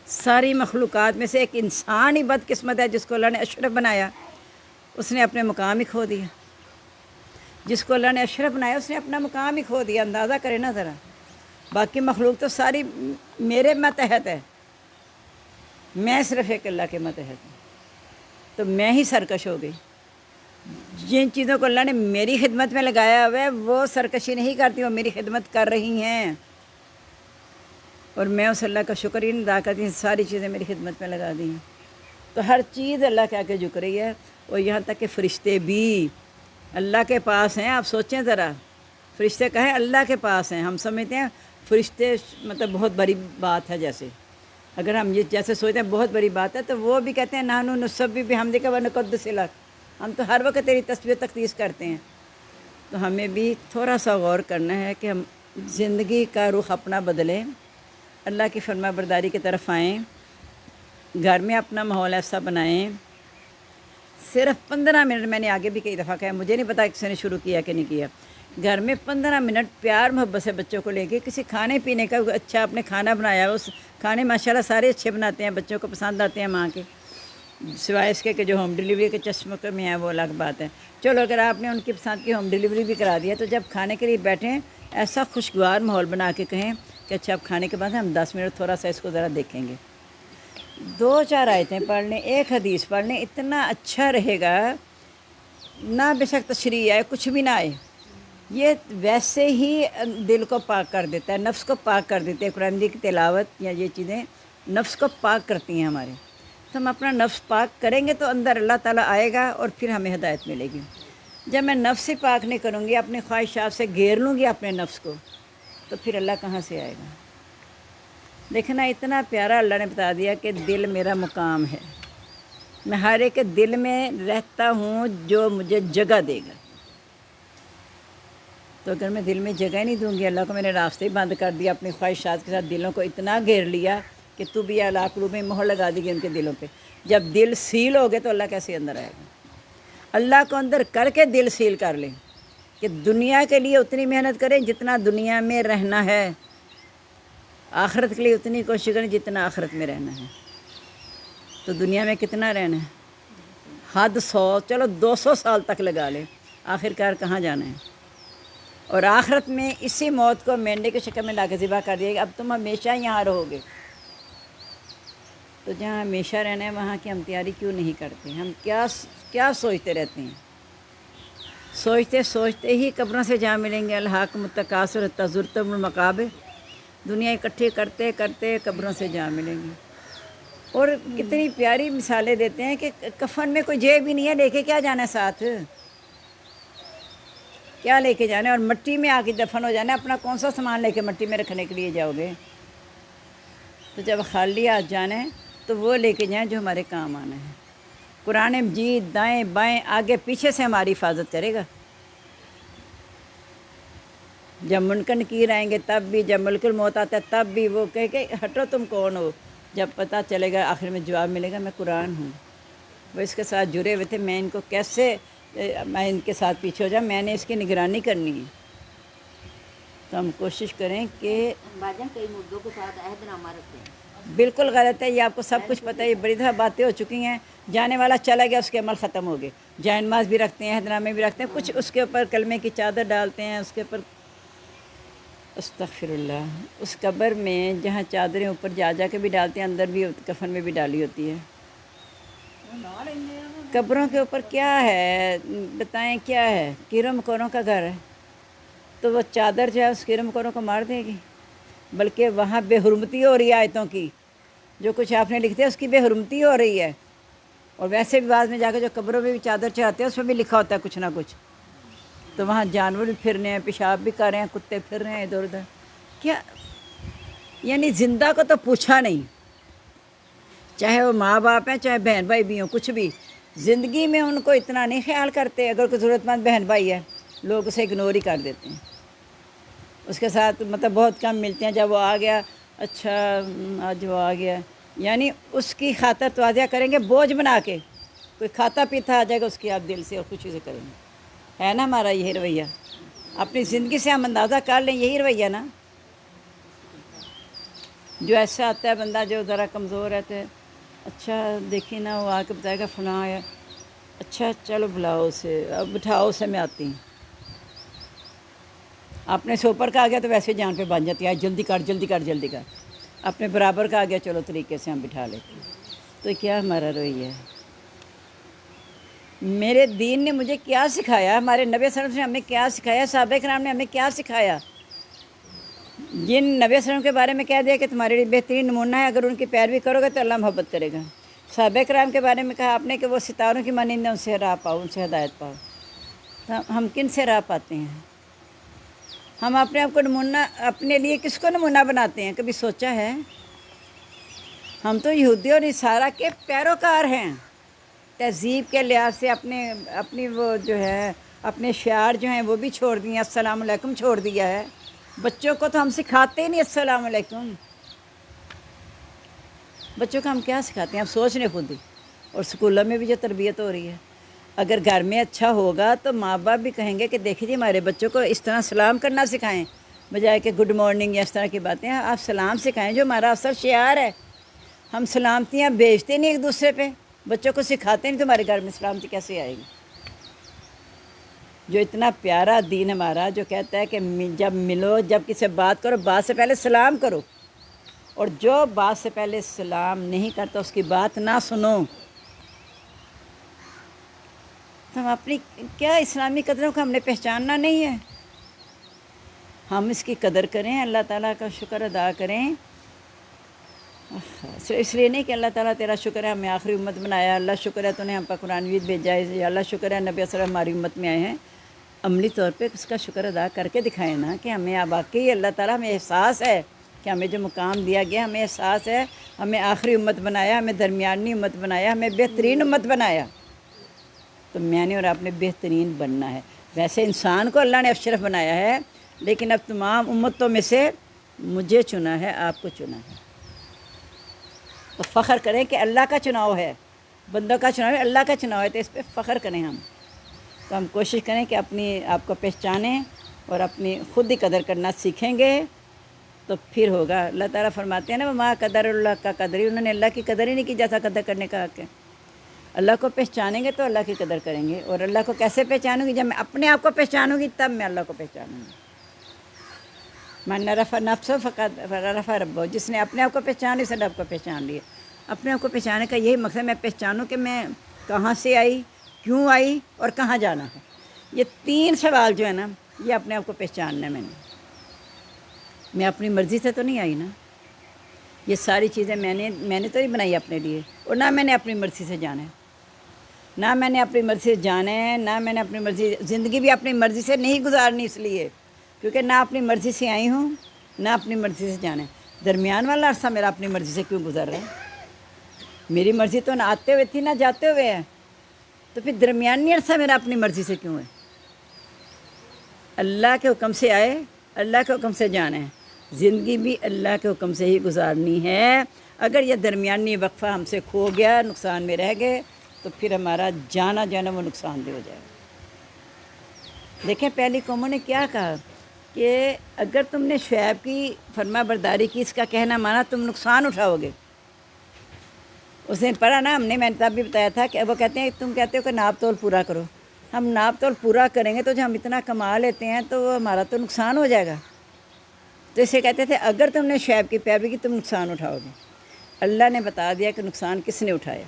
ساری مخلوقات میں سے ایک انسان ہی بدقسمت ہے جس کو اللہ نے اشرف بنایا، اس نے اپنے مقام ہی کھو دیا۔ جس کو اللہ نے اشرف بنایا اس نے اپنا مقام ہی کھو دیا، اندازہ کرے نا ذرا۔ باقی مخلوق تو ساری میرے ماتحت ہے، میں صرف ایک اللہ کے ماتحت ہوں، تو میں ہی سرکش ہو گئی۔ جن چیزوں کو اللہ نے میری خدمت میں لگایا ہوا ہے وہ سرکشی نہیں کرتی، وہ میری خدمت کر رہی ہیں، اور میں اس اللہ کا شکر ہی نہیں ادا کرتی، ساری چیزیں میری خدمت میں لگا دی ہیں۔ تو ہر چیز اللہ کے آگے جھک رہی ہے، اور یہاں تک کہ فرشتے بھی اللہ کے پاس ہیں۔ آپ سوچیں ذرا، فرشتے کہیں اللہ کے پاس ہیں، ہم سمجھتے ہیں فرشتے مطلب بہت بڑی بات ہے، جیسے اگر ہم یہ جیسے سوچتے ہیں بہت بڑی بات ہے، تو وہ بھی کہتے ہیں نحن نسبح بحمدک ونقدس لک، ہم تو ہر وقت تیری تسبیح تقدیس کرتے ہیں۔ تو ہمیں بھی تھوڑا سا غور کرنا ہے کہ ہم زندگی کا رخ اپنا بدلیں، اللہ کی فرما برداری کی طرف آئیں، گھر میں اپنا ماحول ایسا بنائیں۔ صرف 15 منٹ، میں نے آگے بھی کئی دفعہ کہا، مجھے نہیں پتا کسی نے شروع کیا کہ نہیں کیا، گھر میں 15 منٹ پیار محبت سے بچوں کو لے کے کسی کھانے پینے کا اچھا آپ نے کھانا بنایا، اس کھانے ماشاءاللہ سارے اچھے بناتے ہیں، بچوں کو پسند آتے ہیں ماں کے، سوائے اس کے کہ جو ہوم ڈلیوری کے چشمے میں ہے وہ الگ بات ہے۔ چلو اگر آپ نے ان کی پسند کی ہوم ڈلیوری بھی کرا دیا، تو جب کھانے کے لیے بیٹھیں ایسا خوشگوار ماحول بنا کے کہیں کہ اچھا اب کھانے کے بعد ہم 10 منٹ تھوڑا سا اس کو ذرا دیکھیں گے، دو چار آیتیں پڑھ لیں، ایک حدیث پڑھ لیں، اتنا اچھا رہے گا۔ نہ بے شک تشریح آئے، کچھ بھی نہ آئے، یہ ویسے ہی دل کو پاک کر دیتا ہے، نفس کو پاک کر دیتے ہیں۔ قرآن کی تلاوت یا یہ چیزیں نفس کو پاک کرتی ہیں ہمارے۔ تو ہم اپنا نفس پاک کریں گے تو اندر اللہ تعالیٰ آئے گا اور پھر ہمیں ہدایت ملے گی۔ جب میں نفس ہی پاک نہیں کروں گی، اپنی خواہشات سے گھیر لوں گی اپنے نفس کو، تو پھر اللہ کہاں سے آئے گا؟ دیکھنا اتنا پیارا اللہ نے بتا دیا کہ دل میرا مقام ہے، میں ہر ایک کے دل میں رہتا ہوں جو مجھے جگہ دے گا۔ تو اگر میں دل میں جگہ ہی نہیں دوں گی، اللہ کو میں نے راستے ہی بند کر دیا، اپنی خواہشات کے ساتھ دلوں کو اتنا گھیر لیا کہ تو بھی اللہ قلوب میں مہر لگا دی گئی ان کے دلوں پہ۔ جب دل سیل ہو گئے تو اللہ کیسے اندر آئے گا؟ اللہ کو اندر کر کے دل سیل کر لیں کہ دنیا کے لیے اتنی محنت کریں جتنا دنیا میں رہنا ہے، آخرت کے لیے اتنی کوشش کریں جتنا آخرت میں رہنا ہے۔ تو دنیا میں کتنا رہنا ہے؟ حد 100، چلو 200 سال تک لگا لیں، آخر کار کہاں جانا ہے؟ اور آخرت میں اسی موت کو مینڈے کی شکل میں لا کے ذبح کر دیا کہ اب تم ہمیشہ یہاں رہو گے۔ تو جہاں ہمیشہ رہنا ہے وہاں کی ہم تیاری کیوں نہیں کرتے؟ ہم کیا سوچتے رہتے ہیں؟ سوچتے ہی قبروں سے جا ملیں گے۔ الحاکم التکاثر حتی زرتم المقابر، دنیا اکٹھی کرتے کرتے قبروں سے جا ملیں گے۔ اور کتنی پیاری مثالیں دیتے ہیں کہ کفن میں کوئی جیب بھی نہیں ہے، لے کے کیا جانا ہے ساتھ؟ کیا لے کے جانا ہے؟ اور مٹی میں آ کے دفن ہو جانا ہے، اپنا کون سا سامان لے کے مٹی میں رکھنے کے لیے جاؤ گے؟ تو جب خالی ہاتھ جانا ہے تو وہ لے کے جائیں جو ہمارے کام آنا ہے۔ قرآن مجید دائیں بائیں آگے پیچھے سے ہماری حفاظت کرے گا۔ جب منکر نکیر آئیں گے تب بھی، جب ملک الموت آتا ہے تب بھی وہ کہے کہ ہٹو تم کون ہو، جب پتہ چلے گا آخر میں جواب ملے گا میں قرآن ہوں۔ وہ اس کے ساتھ جڑے ہوئے تھے، میں ان کو کیسے میں ان کے ساتھ پیچھے ہو جاؤں، میں نے اس کی نگرانی کرنی ہے۔ تو ہم کوشش کریں کہ باجان کئی مردوں کے ساتھ عہد نامہ رکھتے ہیں۔ بالکل غلط ہے، یہ آپ کو سب کچھ پتہ ہے، یہ بڑی دفعہ باتیں ہو چکی ہیں۔ جانے والا چلا گیا، اس کے عمل ختم ہو گئے۔ جائن ماز بھی رکھتے ہیں، عہد نامے بھی رکھتے ہیں، کچھ اس کے اوپر کلمے کی چادر ڈالتے ہیں، اس کے اوپر استغفر اللہ، اس قبر میں جہاں چادریں اوپر جا جا کے بھی ڈالتے ہیں، اندر بھی کفن میں بھی ڈالی ہوتی ہے۔ قبروں کے اوپر کیا ہے بتائیں؟ کیا ہے؟ کیڑوں مکوڑوں کا گھر ہے، تو وہ چادر جو ہے اس کیڑوں مکوڑوں کو مار دے گی؟ بلکہ وہاں بے حرمتی ہو رہی ہے آیتوں کی، جو کچھ آپ نے لکھتے ہیں اس کی بے حرمتی ہو رہی ہے۔ اور ویسے بھی بعض میں جا کے جو قبروں میں بھی چادر چڑھاتے ہیں اس میں بھی لکھا ہوتا ہے کچھ نہ کچھ۔ تو وہاں جانور بھی پھر رہے ہیں، پیشاب بھی کر رہے ہیں، کتے پھر رہے ہیں ادھر ادھر۔ کیا یعنی زندہ کو تو پوچھا نہیں، چاہے وہ ماں باپ ہیں چاہے بہن بھائی بھی ہوں، کچھ بھی زندگی میں ان کو اتنا نہیں خیال کرتے۔ اگر کوئی ضرورت مند بہن بھائی ہے لوگ اسے اگنور ہی کر دیتے ہیں، اس کے ساتھ مطلب بہت کم ملتے ہیں۔ جب وہ آ گیا، اچھا آج وہ آ گیا، یعنی اس کی خاطر توازیہ کریں گے بوجھ بنا کے۔ کوئی کھاتا پیتا آ جائے گا اس کی آپ دل سے اور خوشی سے کریں گے، ہے نا ہمارا یہی رویہ؟ اپنی زندگی سے ہم اندازہ کر لیں، یہی رویہ نا۔ جو ایسا آتا ہے بندہ جو ذرا کمزور ہے تو اچھا دیکھیں نا، وہ آ کے بتائے گا فلاں ہے، اچھا چلو بلاؤ اسے، اب بٹھاؤ اسے، میں آتی ہوں۔ اپنے سے اوپر کا آ گیا تو ویسے جان پہ بن جاتی ہے، جلدی کر جلدی کر جلدی کر۔ اپنے برابر کا آ گیا چلو طریقے سے ہم بٹھا لیتے ہیں۔ تو کیا ہمارا رویہ ہے؟ میرے دین نے مجھے کیا سکھایا، ہمارے نبی صلی اللہ علیہ وسلم نے ہمیں کیا سکھایا، صحابہ کرام نے ہمیں کیا سکھایا؟ جن نبی صلی اللہ علیہ وسلم کے بارے میں کہہ دیا کہ تمہارے لیے بہترین نمونہ ہے، اگر ان کی پیروی کرو گے تو اللہ محبت کرے گا۔ صحابہ کرام کے بارے میں کہا آپ نے کہ وہ ستاروں کی مانند ہیں، ان سے راہ پاؤ، ان سے ہدایت پاؤ۔ تو ہم کن سے راہ پاتے ہیں؟ ہم اپنے آپ کو نمونہ، اپنے لیے کس کو نمونہ بناتے ہیں؟ کبھی سوچا ہے؟ ہم تو یہودی اور نصارہ کے پیروکار ہیں، تہذیب کے لحاظ سے اپنی وہ جو ہے اپنے شعار جو ہیں وہ بھی چھوڑ دیے، السلام علیکم چھوڑ دیا ہے۔ بچوں کو تو ہم سکھاتے ہی نہیں السلام علیکم۔ بچوں کو ہم کیا سکھاتے ہیں؟ ہم سوچ رہے خود ہی۔ اور سکولوں میں بھی جو تربیت ہو رہی ہے، اگر گھر میں اچھا ہوگا تو ماں باپ بھی کہیں گے کہ دیکھیں جی ہمارے بچوں کو اس طرح سلام کرنا سکھائیں، بجائے کہ گڈ مارننگ یا اس طرح کی باتیں۔ آپ سلام سکھائیں جو ہمارا اصل شعار ہے۔ ہم سلامتیاں بیچتے نہیں ایک دوسرے پہ، بچوں کو سکھاتے نہیں تمہارے گھر میں سلامتی کیسے آئے گی؟ جو اتنا پیارا دین ہمارا جو کہتا ہے کہ جب ملو، جب کسی سے بات کرو، بات سے پہلے سلام کرو۔ اور جو بات سے پہلے سلام نہیں کرتا اس کی بات نہ سنو۔ تو ہم اپنی کیا اسلامی قدروں کو ہم نے پہچاننا نہیں ہے؟ ہم اس کی قدر کریں، اللہ تعالیٰ کا شکر ادا کریں۔ صرف اس لیے نہیں کہ اللہ تعالیٰ تیرا شکر ہے ہمیں آخری امت بنایا، اللہ شکر ہے تو نے ہم پر قرآن وید بھیجا ہے، یا اللہ شکر ہے نبی صلی اللہ علیہ وسلم ہماری امت میں آئے ہیں۔ عملی طور پہ اس کا شکر ادا کر کے دکھائیں نا کہ ہمیں واقعی اللہ تعالیٰ ہمیں احساس ہے کہ ہمیں جو مقام دیا گیا، ہمیں احساس ہے ہمیں آخری امت بنایا، ہمیں درمیانی امت بنایا، ہمیں بہترین امت بنایا۔ تو میں نے اور آپ نے بہترین بننا ہے۔ ویسے انسان کو اللہ نے اشرف بنایا ہے، لیکن اب تمام امتوں میں سے مجھے چنا ہے، آپ کو چنا ہے۔ تو فخر کریں کہ اللہ کا چناؤ ہے، بندوں کا چناؤ ہے، اللہ کا چناؤ ہے، تو اس پہ فخر کریں ہم۔ تو ہم کوشش کریں کہ اپنی آپ کو پہچانیں اور اپنی خود ہی قدر کرنا سیکھیں گے تو پھر ہوگا۔ اللہ تعالیٰ فرماتے ہیں نا وما قدر اللہ کا قدری، انہوں نے اللہ کی قدر ہی نہیں کی جیسا قدر کرنے کا حق ہے۔ اللہ کو پہچانیں گے تو اللہ کی قدر کریں گے، اور اللہ کو کیسے پہچانوں گی؟ جب میں اپنے آپ کو پہچانوں گی تب میں اللہ کو پہچانوں گی۔ من رفع نفسه فقد رفع ربه، جس نے اپنے آپ کو پہچان لیا، اس نے رب کو پہچان لیا۔ اپنے آپ کو پہچاننے کا یہی مقصد، میں پہچانوں کہ میں کہاں سے آئی، کیوں آئی اور کہاں جانا ہے۔ یہ 3 سوال جو ہے نا، یہ اپنے آپ کو پہچاننا ہے۔ میں اپنی مرضی سے تو نہیں آئی نا، یہ ساری چیزیں میں نے تو نہیں بنائی اپنے لیے، اور نہ میں نے اپنی مرضی سے جانا ہے، نہ میں نے اپنی مرضی سے جانا ہے، نہ میں نے اپنی مرضی، زندگی بھی اپنی مرضی سے نہیں گزارنی، اس لیے کیونکہ نہ اپنی مرضی سے آئی ہوں نہ اپنی مرضی سے جانا ہے۔ درمیان والا عرصہ میرا اپنی مرضی سے کیوں گزر رہا ہے؟ میری مرضی تو نہ آتے ہوئے تھی نہ جاتے ہوئے ہے، تو پھر درمیانی عرصہ میرا اپنی مرضی سے کیوں ہے؟ اللہ کے حکم سے آئے، اللہ کے حکم سے جانا ہے، زندگی بھی اللہ کے حکم سے ہی گزارنی ہے۔ اگر یہ درمیانی وقفہ ہم سے کھو گیا، نقصان میں رہ گئے، تو پھر ہمارا جانا وہ نقصان دہ ہو جائے گا۔ دیکھیں پہلی قوموں نے کیا کہا کہ اگر تم نے شعیب کی فرما برداری کی، اس کا کہنا مانا، تم نقصان اٹھاؤ گے۔ اس نے پڑھا نا، میں نے تب بھی بتایا تھا کہ وہ کہتے ہیں تم کہتے ہو کہ ناپ تول پورا کرو، ہم ناپ تول پورا کریں گے تو جو ہم اتنا کما لیتے ہیں تو ہمارا تو نقصان ہو جائے گا۔ تو اسے کہتے تھے اگر تم نے شعیب کی پیروی کی تم نقصان اٹھاؤ گے۔ اللہ نے بتا دیا کہ نقصان کس نے اٹھایا،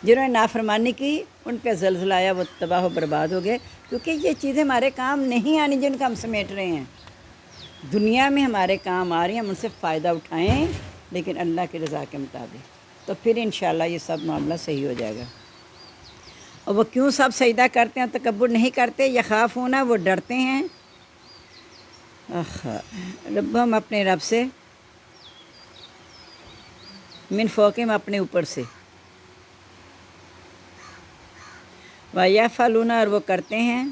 جنہوں نے نافرمانی کی ان پہ زلزلہ آیا، وہ تباہ و برباد ہو گئے، کیونکہ یہ چیزیں ہمارے کام نہیں آنی جن کا ہم سمیٹ رہے ہیں۔ دنیا میں ہمارے کام آ رہی ہیں، ہم ان سے فائدہ اٹھائیں لیکن اللہ کی رضا کے مطابق، تو پھر انشاءاللہ یہ سب معاملہ صحیح ہو جائے گا۔ اور وہ کیوں سب سجدہ کرتے ہیں، تکبر نہیں کرتے، یخافون، وہ ڈرتے ہیں، ربہم، اپنے رب سے، من فوقہم، اپنے اوپر سے، وَيَفْعَلُونَ، اور وہ کرتے ہیں،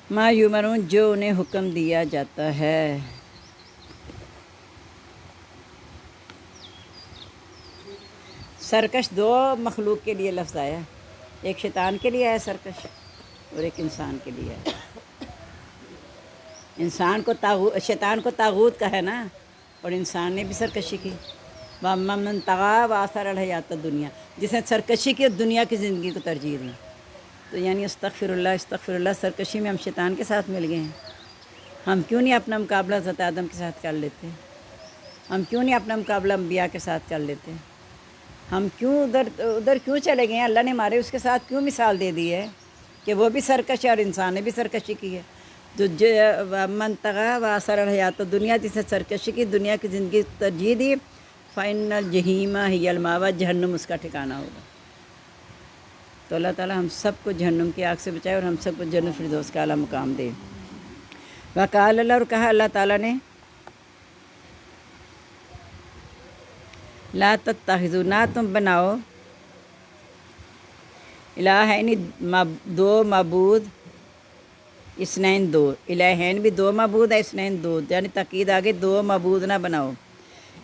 ما یؤمرون، جو انہیں حکم دیا جاتا ہے۔ سرکش 2 مخلوق کے لیے لفظ آیا، ایک شیطان کے لیے ہے سرکش، اور ایک انسان کے لیے ہے۔ انسان کو شیطان کو طاغوت کا ہے نا، اور انسان نے بھی سرکشی کی۔ وَأَمَّا مَن طَغَىٰ وَآثَرَ الْحَیَاۃَ الدُّنْیَا، جس نے سرکشی کی اور دنیا کی زندگی کو ترجیح دی۔ تو یعنی استغفر اللہ، سرکشی میں ہم شیطان کے ساتھ مل گئے ہیں۔ ہم کیوں نہیں اپنا مقابلہ حضرت آدم کے ساتھ کر لیتے؟ ہم کیوں نہیں اپنا مقابلہ انبیاء کے ساتھ کر لیتے؟ ہم کیوں ادھر کیوں چلے گئے ہیں؟ اللہ نے ہمارے اس کے ساتھ کیوں مثال دے دی ہے کہ وہ بھی سرکش ہے اور انسان نے بھی سرکشی کی ہے۔ تو من طغیٰ وآثر الحیاۃ الدنیا، جس نے سرکشی کی، دنیا کی زندگی ترجیح دی، فإن الجحیم ہی المأویٰ، جہنم اس کا ٹھکانہ ہوگا۔ تو اللہ تعالیٰ ہم سب کو جہنم کی آگ سے بچائے اور ہم سب کو جنت فردوس کا اعلیٰ مقام دے۔ وقال اللہ، اور کہا اللہ تعالیٰ نے، لا تتخذوا، نہ تم بناؤ، الہین، 2 معبود، اثنین 2، الہین بھی 2 معبود ہے، اثنین 2، یعنی تاکید آگے 2 معبود نہ بناؤ۔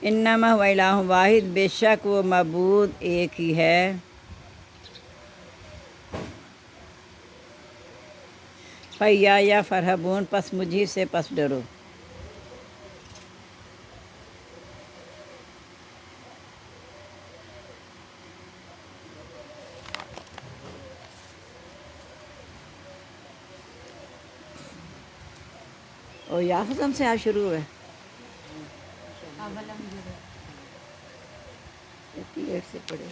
انما هو الہ واحد، بے شک وہ معبود ایک ہی ہے۔ فَإِيَّايَ فَارْهَبُونِ، پس مجھی سے پس ڈرو۔ اور یا خزم سے شروع ہے۔ پڑھے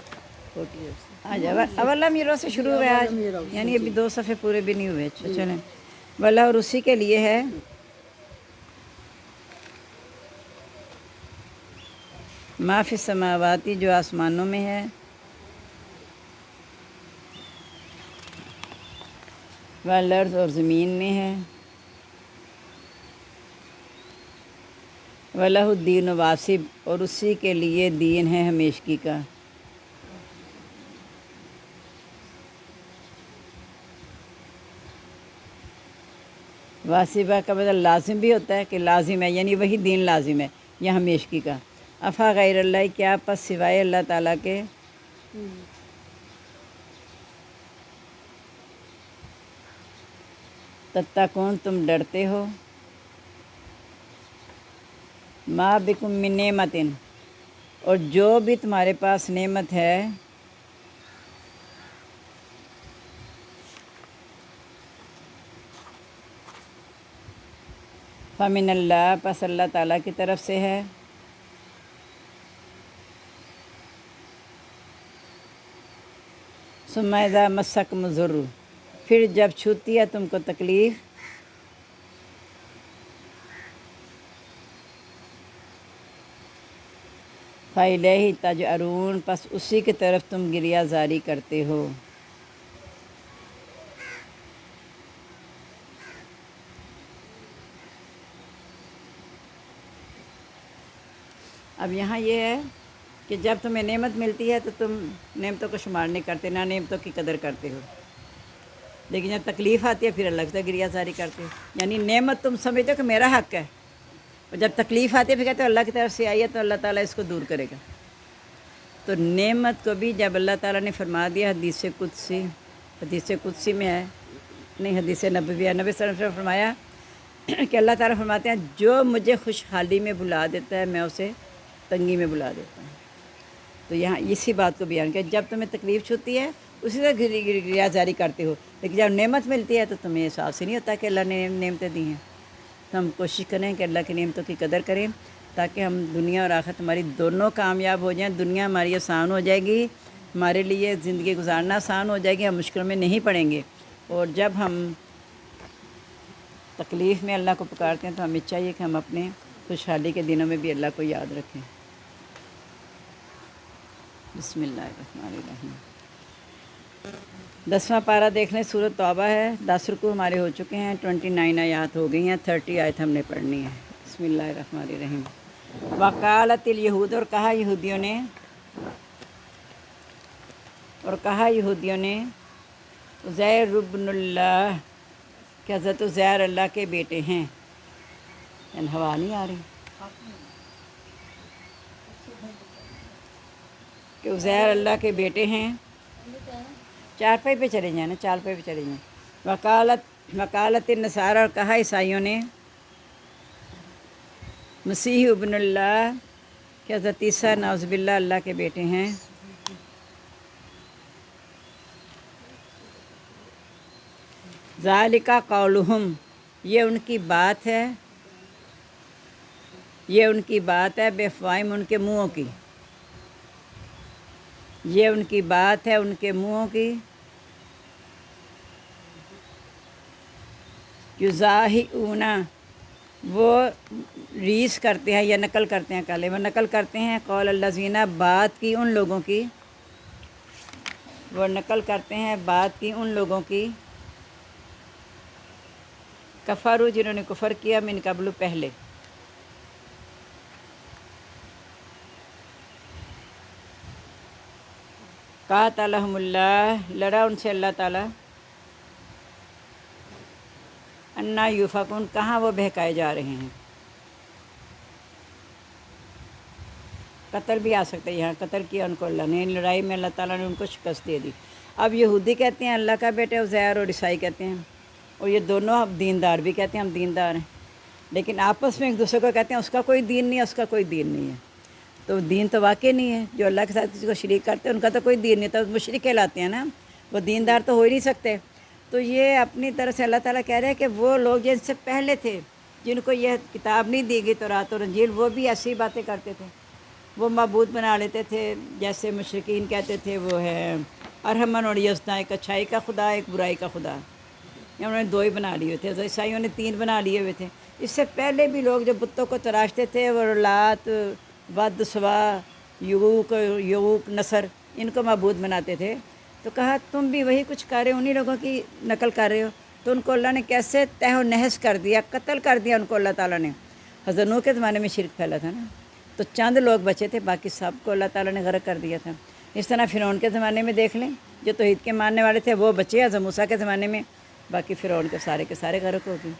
40 سے آج اول میروں سے شروع ہوا ہے آج، یعنی ابھی 2 صفحے پورے بھی نہیں ہوئے. اچھا چلیں. والا اور اسی کے لیے ہے ما فی السماواتی جو آسمانوں میں ہے، والارض اور زمین میں ہے، وَلَهُ الدِّينُ واسب اور اسی کے لیے دین ہے ہمیشگی کا. واسبہ کا مطلب لازم بھی ہوتا ہے کہ لازم ہے، یعنی وہی دین لازم ہے یا ہمیشگی کا. افا غیر اللہ کیا پس سوائے اللہ تعالیٰ کے تتقون تم ڈرتے ہو. ما بکم من نعمت اور جو بھی تمہارے پاس نعمت ہے فمن اللہ پس اللہ تعالیٰ کی طرف سے ہے. ثم اذا مسکم الضر پھر جب چھوتی ہے تم کو تکلیف فَإِلَيْهِ تَجْأَرُونَ پس اسی کی طرف تم گریہ زاری کرتے ہو. اب یہاں یہ ہے کہ جب تمہیں نعمت ملتی ہے تو تم نعمتوں کو شمار نہیں کرتے، نہ نعمتوں کی قدر کرتے ہو، لیکن جب تکلیف آتی ہے پھر اللہ سے گریہ زاری کرتے ہو. یعنی نعمت تم سمجھتے ہو کہ میرا حق ہے، اور جب تکلیف آتی ہے پھر کہتے ہو اللہ کی طرف سے آئی ہے تو اللہ تعالیٰ اس کو دور کرے گا. تو نعمت کو بھی جب اللہ تعالیٰ نے فرما دیا حدیث قدسی میں ہے، نہیں حدیث نبوی ہے، نبی صلی اللہ علیہ وسلم نے فرمایا کہ اللہ تعالیٰ فرماتے ہیں جو مجھے خوشحالی میں بلا دیتا ہے میں اسے تنگی میں بلا دیتا ہوں. تو یہاں اسی بات کو بیان کیا جب تمہیں تکلیف چھوتی ہے اسی سے گریہ زاری کرتے ہو، لیکن جب نعمت ملتی ہے تو تمہیں احساس ہی نہیں ہوتا کہ اللہ نے نعمتیں دی ہیں. تو ہم کوشش کریں کہ اللہ کی نعمتوں کی قدر کریں تاکہ ہم دنیا اور آخرت ہماری دونوں کامیاب ہو جائیں. دنیا ہماری آسان ہو جائے گی، ہمارے لیے زندگی گزارنا آسان ہو جائے گی، ہم مشکل میں نہیں پڑیں گے. اور جب ہم تکلیف میں اللہ کو پکارتے ہیں تو ہمیں چاہیے کہ ہم اپنے خوشحالی کے دنوں میں بھی اللہ کو یاد رکھیں. بسم اللہ الرحمن الرحیم. 10واں پارہ دیکھ لیں، سورۃ توبہ ہے. 10 رکوع ہمارے ہو چکے ہیں، 29 آیات ہو گئی ہیں، 30 آیت ہم نے پڑھنی ہے. بسم اللہ الرحمن الرحیم. وقالت الیہود اور کہا یہودیوں نے عزیر ابن اللہ کہ حضرت عزیر اللہ کے بیٹے ہیں. یعنی ہوا نہیں آ رہی کہ عزیر اللہ کے بیٹے ہیں. چارپائی پہ چلے جائیں نا، چارپائی پہ چلے جائیں. وکالت النصارى اور کہا عیسائیوں نے مسیح ابن اللہ کہ حضرت عیسیٰ نعوذ باللہ اللہ کے بیٹے ہیں. ذالک قولہم یہ ان کی بات ہے بافواہہم ان کے منہوں کی، یہ ان کی بات ہے ان کے منہوں کی. یضاہئون وہ ریس کرتے ہیں یا نقل کرتے ہیں، کلمہ نقل کرتے ہیں قول الذین بات کی ان لوگوں کی، وہ نقل کرتے ہیں بات کی ان لوگوں کی کفروا جنہوں نے کفر کیا من قبل پہلے. قاتلہم اللہ لڑا ان سے اللہ تعالیٰ. انا یوفکون کہاں وہ بہکائے جا رہے ہیں. قتل بھی آ سکتا ہے، یہاں قتل کیا ان کو اللہ نے، لڑائی میں اللہ تعالیٰ نے ان کو شکست دے دی. اب یہودی کہتے ہیں اللہ کا بیٹا عزیر اور عیسائی کہتے ہیں، اور یہ دونوں اب دیندار بھی کہتے ہیں ہم دیندار ہیں، لیکن آپس میں ایک دوسرے کو کہتے ہیں اس کا کوئی دین نہیں ہے، اس کا کوئی دین نہیں ہے. تو دین تو واقع نہیں ہے، جو اللہ کے ساتھ کسی کو شریک کرتے ہیں ان کا تو کوئی دین نہیں، تو مشرک کہلاتے ہیں نا، وہ دیندار تو ہو ہی نہیں سکتے. تو یہ اپنی طرح سے اللہ تعالیٰ کہہ رہے ہیں کہ وہ لوگ جن سے پہلے تھے جن کو یہ کتاب نہیں دی گئی تورات اور انجیل، وہ بھی ایسی باتیں کرتے تھے. وہ معبود بنا لیتے تھے، جیسے مشرکین کہتے تھے وہ ہے ارحمن اور یزنا، ایک اچھائی کا خدا ایک برائی کا خدا، یا انہوں نے 2 ہی بنا لیے تھے، عیسائیوں نے 3 بنا لیے ہوئے تھے۔ اس سے پہلے بھی لوگ جو بتوں کو تراشتے تھے وہ لات، ود، سوا، یغوق، نصر، ان کو معبود بناتے تھے۔ تو کہا تم بھی وہی کچھ کر رہے ہو، انہی لوگوں کی نقل کر رہے ہو۔ تو ان کو اللہ نے کیسے تہہ و نحس کر دیا، قتل کر دیا ان کو اللہ تعالیٰ نے۔ حضرت نوح کے زمانے میں شرک پھیلا تھا نا، تو چند لوگ بچے تھے، باقی سب کو اللہ تعالیٰ نے غرق کر دیا تھا۔ اس طرح فرعون کے زمانے میں دیکھ لیں، جو توحید کے ماننے والے تھے وہ بچے، حضرت موسیٰ کے زمانے میں، باقی فرعون کے سارے غرق ہو گئے۔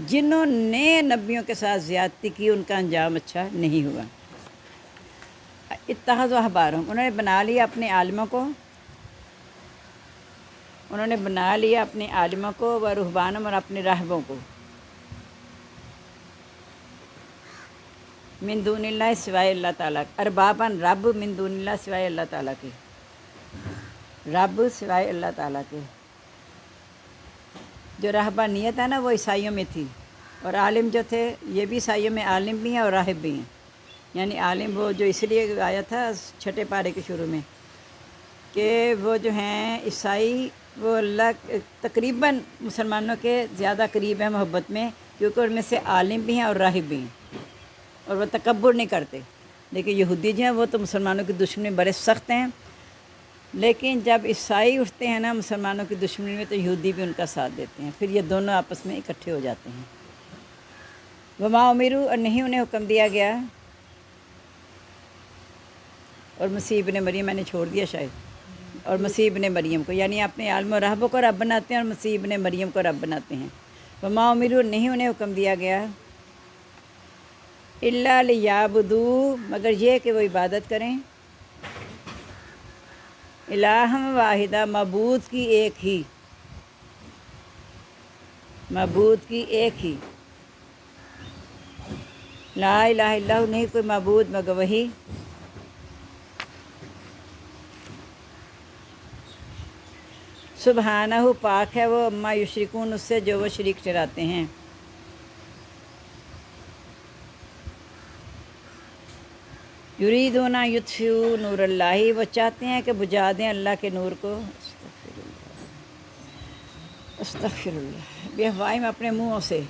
جنہوں نے نبیوں کے ساتھ زیادتی کی ان کا انجام اچھا نہیں ہوا۔ اتخذ احبارہم، انہوں نے بنا لیا اپنے عالموں کو، و رہبانہم، اور اپنے راہبوں کو، من دون اللہ، سوائے اللہ تعالیٰ، ارباباً، رب، من دون اللہ، سوائے اللہ تعالیٰ کے، رب سوائے اللہ تعالیٰ کے۔ جو رہبانیت ہے نا وہ عیسائیوں میں تھی، اور عالم جو تھے یہ بھی عیسائیوں میں عالم بھی ہیں اور راہب بھی ہیں۔ یعنی عالم وہ جو اس لیے آیا تھا 6 پارے کے شروع میں کہ وہ جو ہیں عیسائی وہ اللہ تقریباً مسلمانوں کے زیادہ قریب ہیں محبت میں، کیونکہ ان میں سے عالم بھی ہیں اور راہب بھی ہیں، اور وہ تکبر نہیں کرتے۔ لیکن یہودی جو ہیں وہ تو مسلمانوں کی دشمنی بڑے سخت ہیں، لیکن جب عیسائی اٹھتے ہیں نا مسلمانوں کی دشمنی میں تو یہودی بھی ان کا ساتھ دیتے ہیں، پھر یہ دونوں آپس میں اکٹھے ہو جاتے ہیں۔ وما امروا، اور نہیں انہیں حکم دیا گیا، اور مسیح ابن مریم میں نے چھوڑ دیا شاید، اور مسیح ابن مریم کو، یعنی اپنے عالم و راہبوں کو رب بناتے ہیں اور مسیح ابن مریم کو رب بناتے ہیں۔ وما امروا، نہیں انہیں حکم دیا گیا، الا لیعبدوا، مگر یہ کہ وہ عبادت کریں، الہم واحدہ، معبود کی ایک ہی، لا الہ الا ہو، نہیں کوئی معبود مگر وہی، سبحانہ، پاک ہے وہ، اما یشرکون، اس سے جو وہ شریک ٹھہراتے ہیں۔ یریدون یطفئوا نور اللہ، وہ چاہتے ہیں کہ بجھا دیں اللہ کے نور کو، استغفر اللہ، بافواہہم، اپنے منہوں سے۔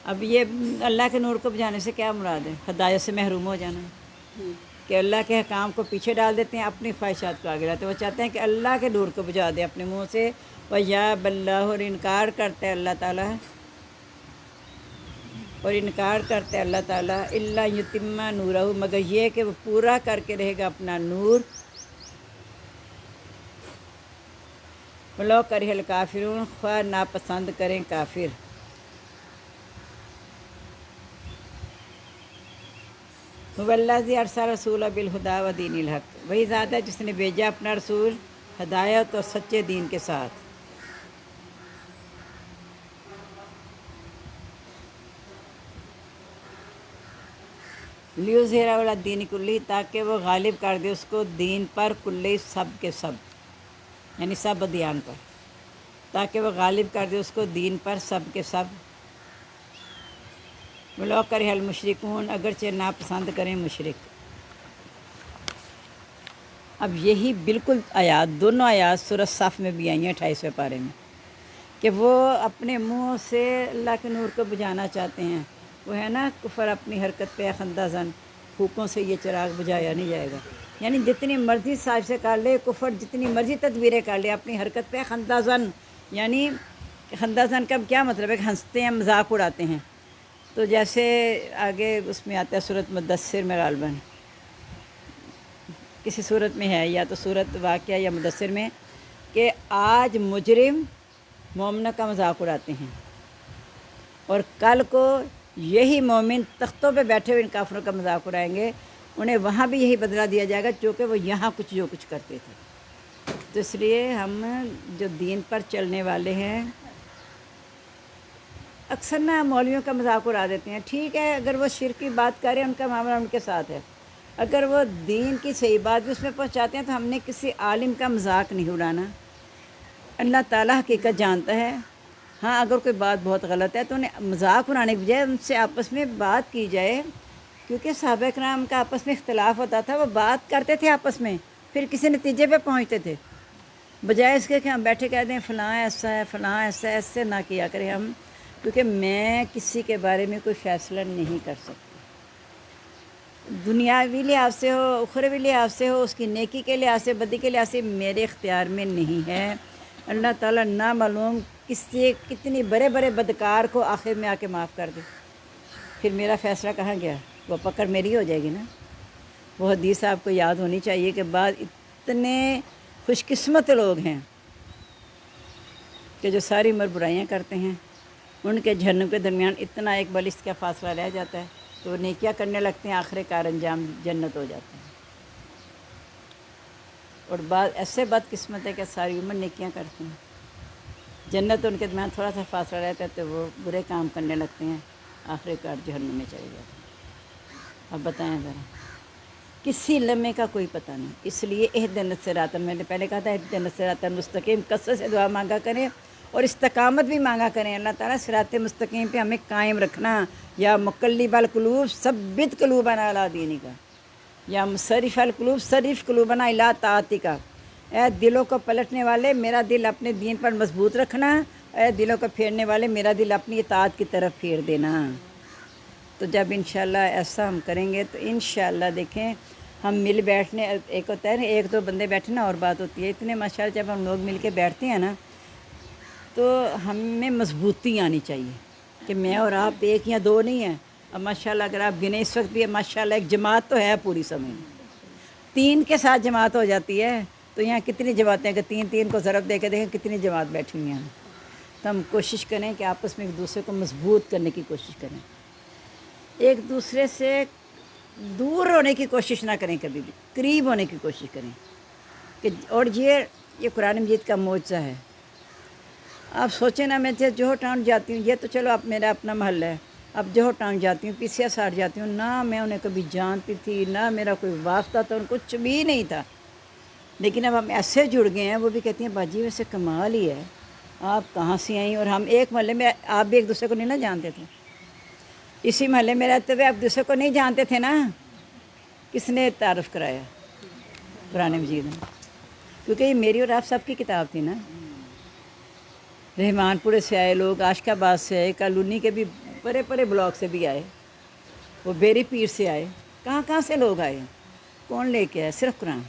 اب یہ اللہ کے نور کو بجھانے سے کیا مراد ہے؟ ہدایت سے محروم ہو جانا، کہ اللہ کے حکام کو پیچھے ڈال دیتے ہیں، اپنی خواہشات کو آگے لاتے ہیں۔ وہ چاہتے ہیں کہ اللہ کے نور کو بجھا دیں اپنے منہ سے، وَيَأْبَى اللَّهُ، اور انکار کرتے اللہ تعالیٰ، إِلَّا يُتِمَّ نُورَهُ، مگر یہ کہ وہ پورا کر کے رہے گا اپنا نور، وَلَوْ كَرِهَ الْكَافِرُونَ، خواہ ناپسند کریں کافر۔ هُوَ الَّذِي أَرْسَلَ رَسُولَهُ بِالْهُدَىٰ وَدِينِ الْحَقِّ، وہی ذات ہے جس نے بھیجا اپنا رسول ہدایت اور سچے دین کے ساتھ۔ لِيُظْهِرَهُ عَلَى الدِّينِ كُلِّهِ، تاکہ وہ غالب کر دے اس کو دین پر، کلِ، سب کے سب، یعنی سب ادیان پر، تاکہ وہ غالب کر دے اس کو دین پر، سب کے سب۔ وَلَوْ كَرِهَ الْمُشْرِكُونَ، اگرچہ ناپسند کریں مشرک۔ اب یہی بالکل آیات، دونوں آیات سورۃ صف میں بھی آئی ہیں 28ویں پارے میں، کہ وہ اپنے منہ سے اللہ کے نور کو بجھانا چاہتے ہیں۔ وہ ہے نا کفر اپنی حرکت پہ خندہ زن، پھوکوں سے یہ چراغ بجھایا نہیں جائے گا، یعنی جتنی مرضی صاحب سے کر لے کفر، جتنی مرضی تدبیریں کر لے اپنی حرکت پہ خندہ زن، یعنی خندہ زن کا کیا مطلب ہے کہ ہنستے ہیں، مذاق اڑاتے ہیں۔ تو جیسے آگے اس میں آتا ہے سورۃ مدثر میں، غالباً کسی صورت میں ہے، یا تو صورت واقعہ یا مدثر میں، کہ آج مجرم مومنہ کا مذاق اڑاتے ہیں، اور کل کو یہی مومن تختوں پہ بیٹھے ہوئے ان کافروں کا مذاق اڑائیں گے، انہیں وہاں بھی یہی بدلہ دیا جائے گا چونکہ وہ یہاں جو کچھ کرتے تھے۔ تو اس لیے ہم جو دین پر چلنے والے ہیں اکثر نا مولویوں کا مذاق اڑا دیتے ہیں۔ ٹھیک ہے، اگر وہ شرک کی بات کریں ان کا معاملہ ان کے ساتھ ہے، اگر وہ دین کی صحیح بات بھی اس میں پہنچاتے ہیں تو ہم نے کسی عالم کا مذاق نہیں اڑانا۔ اللہ تعالیٰ حقیقت جانتا ہے، ہاں اگر کوئی بات بہت غلط ہے تو انہیں مذاق اڑانے کی بجائے ان سے آپس میں بات کی جائے، کیونکہ صحابہ کرام کا آپس میں اختلاف ہوتا تھا، وہ بات کرتے تھے آپس میں، پھر کسی نتیجے پہ پہنچتے تھے، بجائے اس کے کہ ہم بیٹھے کہہ دیں فلاں ایسا ہے فلاں ایسا ہے، ایسے نہ کیا کریں ہم، کیونکہ میں کسی کے بارے میں کوئی فیصلہ نہیں کر سکتی، دنیاوی لحاظ سے ہو اخروی لحاظ سے ہو، اس کی نیکی کے لحاظ سے بدی کے لحاظ سے میرے اختیار میں نہیں ہے۔ اللہ تعالیٰ نامعلوم کسی کتنی بڑے بڑے بدکار کو آخر میں آ کے معاف کر دے، پھر میرا فیصلہ کہاں گیا؟ وہ پکڑ میری ہو جائے گی نا۔ وہ حدیث آپ کو یاد ہونی چاہیے کہ بعد اتنے خوش قسمت لوگ ہیں کہ جو ساری عمر برائیاں کرتے ہیں، ان کے جہنم کے درمیان اتنا ایک بالشت کا فاصلہ رہ جاتا ہے تو وہ نیکیاں کرنے لگتے ہیں، آخر کار انجام جنت ہو جاتے ہیں۔ اور بعض ایسے بد قسمت ہے کہ ساری عمر نیکیاں کرتے ہیں، جنت ان کے درمیان تھوڑا سا فاصلہ رہتا ہے تو وہ برے کام کرنے لگتے ہیں، آخر کار جہنم میں چلے جاتے ہیں۔ اب بتائیں ذرا، کسی لمحے کا کوئی پتہ نہیں، اس لیے اہدنا الصراط، میں نے پہلے کہا تھا اہدنا الصراط المستقیم، کثرت سے دعا مانگا کریں اور استقامت بھی مانگا کریں، اللہ تعالیٰ صراط مستقیم پہ ہمیں قائم رکھنا، یا مقلب القلوب ثبت قلوبنا علی دینک، یا مصرف القلوب صرف قلوبنا الی طاعتک، اے دلوں کو پلٹنے والے میرا دل اپنے دین پر مضبوط رکھنا، اے دلوں کو پھیرنے والے میرا دل اپنی اطاعت کی طرف پھیر دینا۔ تو جب انشاءاللہ ایسا ہم کریں گے تو انشاءاللہ دیکھیں ہم مل بیٹھنے، ایک ہوتا ہے نا ایک دو بندے بیٹھے نا اور بات ہوتی ہے، اتنے ماشاءاللہ جب ہم لوگ مل کے بیٹھتے ہیں نا تو ہمیں مضبوطی آنی چاہیے کہ میں اور آپ ایک یا دو نہیں ہیں، اب ماشاءاللہ اگر آپ گنے اس وقت بھی ماشاءاللہ ایک جماعت تو ہے پوری سمجھ میں، 3 کے ساتھ جماعت ہو جاتی ہے تو یہاں کتنی جماعتیں کہ 3 کو ضرب دے کے دیکھیں کتنی جماعت بیٹھی ہوئی ہیں، تو ہم کوشش کریں کہ آپس میں ایک دوسرے کو مضبوط کرنے کی کوشش کریں، ایک دوسرے سے دور ہونے کی کوشش نہ کریں، کبھی بھی قریب ہونے کی کوشش کریں کہ اور یہ قرآن مجید کا معجزہ ہے۔ آپ سوچیں نا، میں جوہر ٹاؤن جاتی ہوں، یہ تو چلو اب میرا اپنا محلہ ہے، اب جوہر ٹاؤن جاتی ہوں، PCR ساٹ جاتی ہوں، نہ میں انہیں کبھی جانتی تھی، نہ میرا کوئی واسطہ تھا، ان کچھ بھی نہیں تھا، لیکن اب ہم ایسے جڑ گئے ہیں، وہ بھی کہتی ہیں باجی ویسے کمال ہی ہے، آپ کہاں سے آئیں؟ اور ہم ایک محلے میں، آپ بھی ایک دوسرے کو نہیں نہ جانتے تھے، اسی محلے میں رہتے ہوئے آپ دوسرے کو نہیں جانتے تھے نا، کس نے تعارف کرایا؟ قرآن مجید میں، کیونکہ یہ میری اور آپ سب کی کتاب تھی نا۔ رحمان پورے سے آئے لوگ، عاشق آباد سے آئے، کالونی کے بھی بڑے بڑے بلاک سے بھی آئے، وہ بیری پیر سے آئے، کہاں کہاں سے لوگ آئے، کون لے کے آئے؟ صرف قرآن۔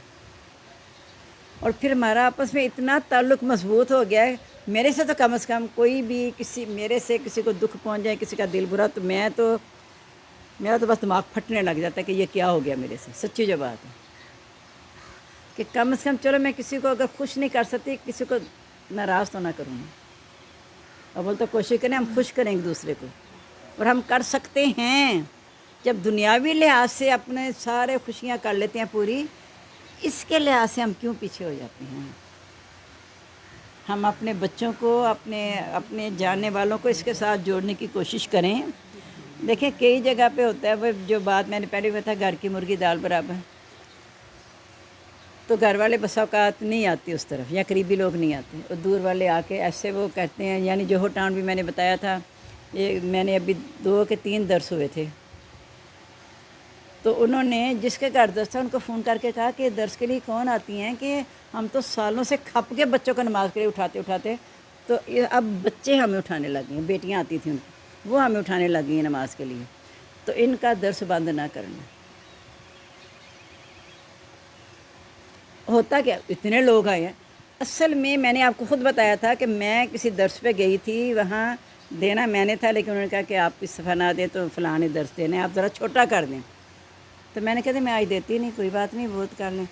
اور پھر ہمارا آپس میں اتنا تعلق مضبوط ہو گیا ہے، میرے سے تو کم از کم کوئی بھی میرے سے کسی کو دکھ پہنچ جائے، کسی کا دل برا، تو میرا تو بس دماغ پھٹنے لگ جاتا ہے کہ یہ کیا ہو گیا میرے سے، سچی جو بات ہے کہ کم از کم چلو میں کسی کو اگر خوش نہیں کر سکتی، کسی کو ناراض تو نہ کروں، اول تو کوشش کریں ہم خوش کریں ایک دوسرے کو، اور ہم کر سکتے ہیں جب دنیاوی لحاظ سے اپنے سارے خوشیاں کر لیتے ہیں پوری، اس کے لحاظ سے ہم کیوں پیچھے ہو جاتے ہیں؟ ہم اپنے بچوں کو، اپنے جاننے والوں کو اس کے ساتھ جوڑنے کی کوشش کریں۔ دیکھیں کئی جگہ پہ ہوتا ہے وہ جو بات میں نے پہلے بھی بتایا، گھر کی مرغی دال برابر، تو گھر والے بسا اوقات نہیں آتے اس طرف، یا قریبی لوگ نہیں آتے، اور دور والے آ کے ایسے وہ کہتے ہیں، یعنی جوہر ٹاؤن بھی میں نے بتایا تھا، یہ میں نے ابھی 2 کے 3 درس ہوئے تھے، تو انہوں نے جس کے گھر درس تھا ان کو فون کر کے کہا کہ درس کے لیے کون آتی ہیں، کہ ہم تو سالوں سے کھپ کے بچوں کو نماز کے لیے اٹھاتے، تو اب بچے ہمیں اٹھانے لگے ہیں، بیٹیاں آتی تھیں ان کی، وہ ہمیں اٹھانے لگی ہیں نماز کے لیے، تو ان کا درس بند نہ کرنا۔ ہوتا کیا، اتنے لوگ آئے ہیں، اصل میں نے آپ کو خود بتایا تھا کہ میں کسی درس پہ گئی تھی، وہاں دینا میں نے تھا، لیکن انہوں نے کہا کہ آپ اس دفعہ نہ دیں تو فلاں درس دینا ہے، آپ ذرا چھوٹا کر دیں، تو میں نے کہا میں آج دیتی نہیں، کوئی بات نہیں، بہت کر لیں،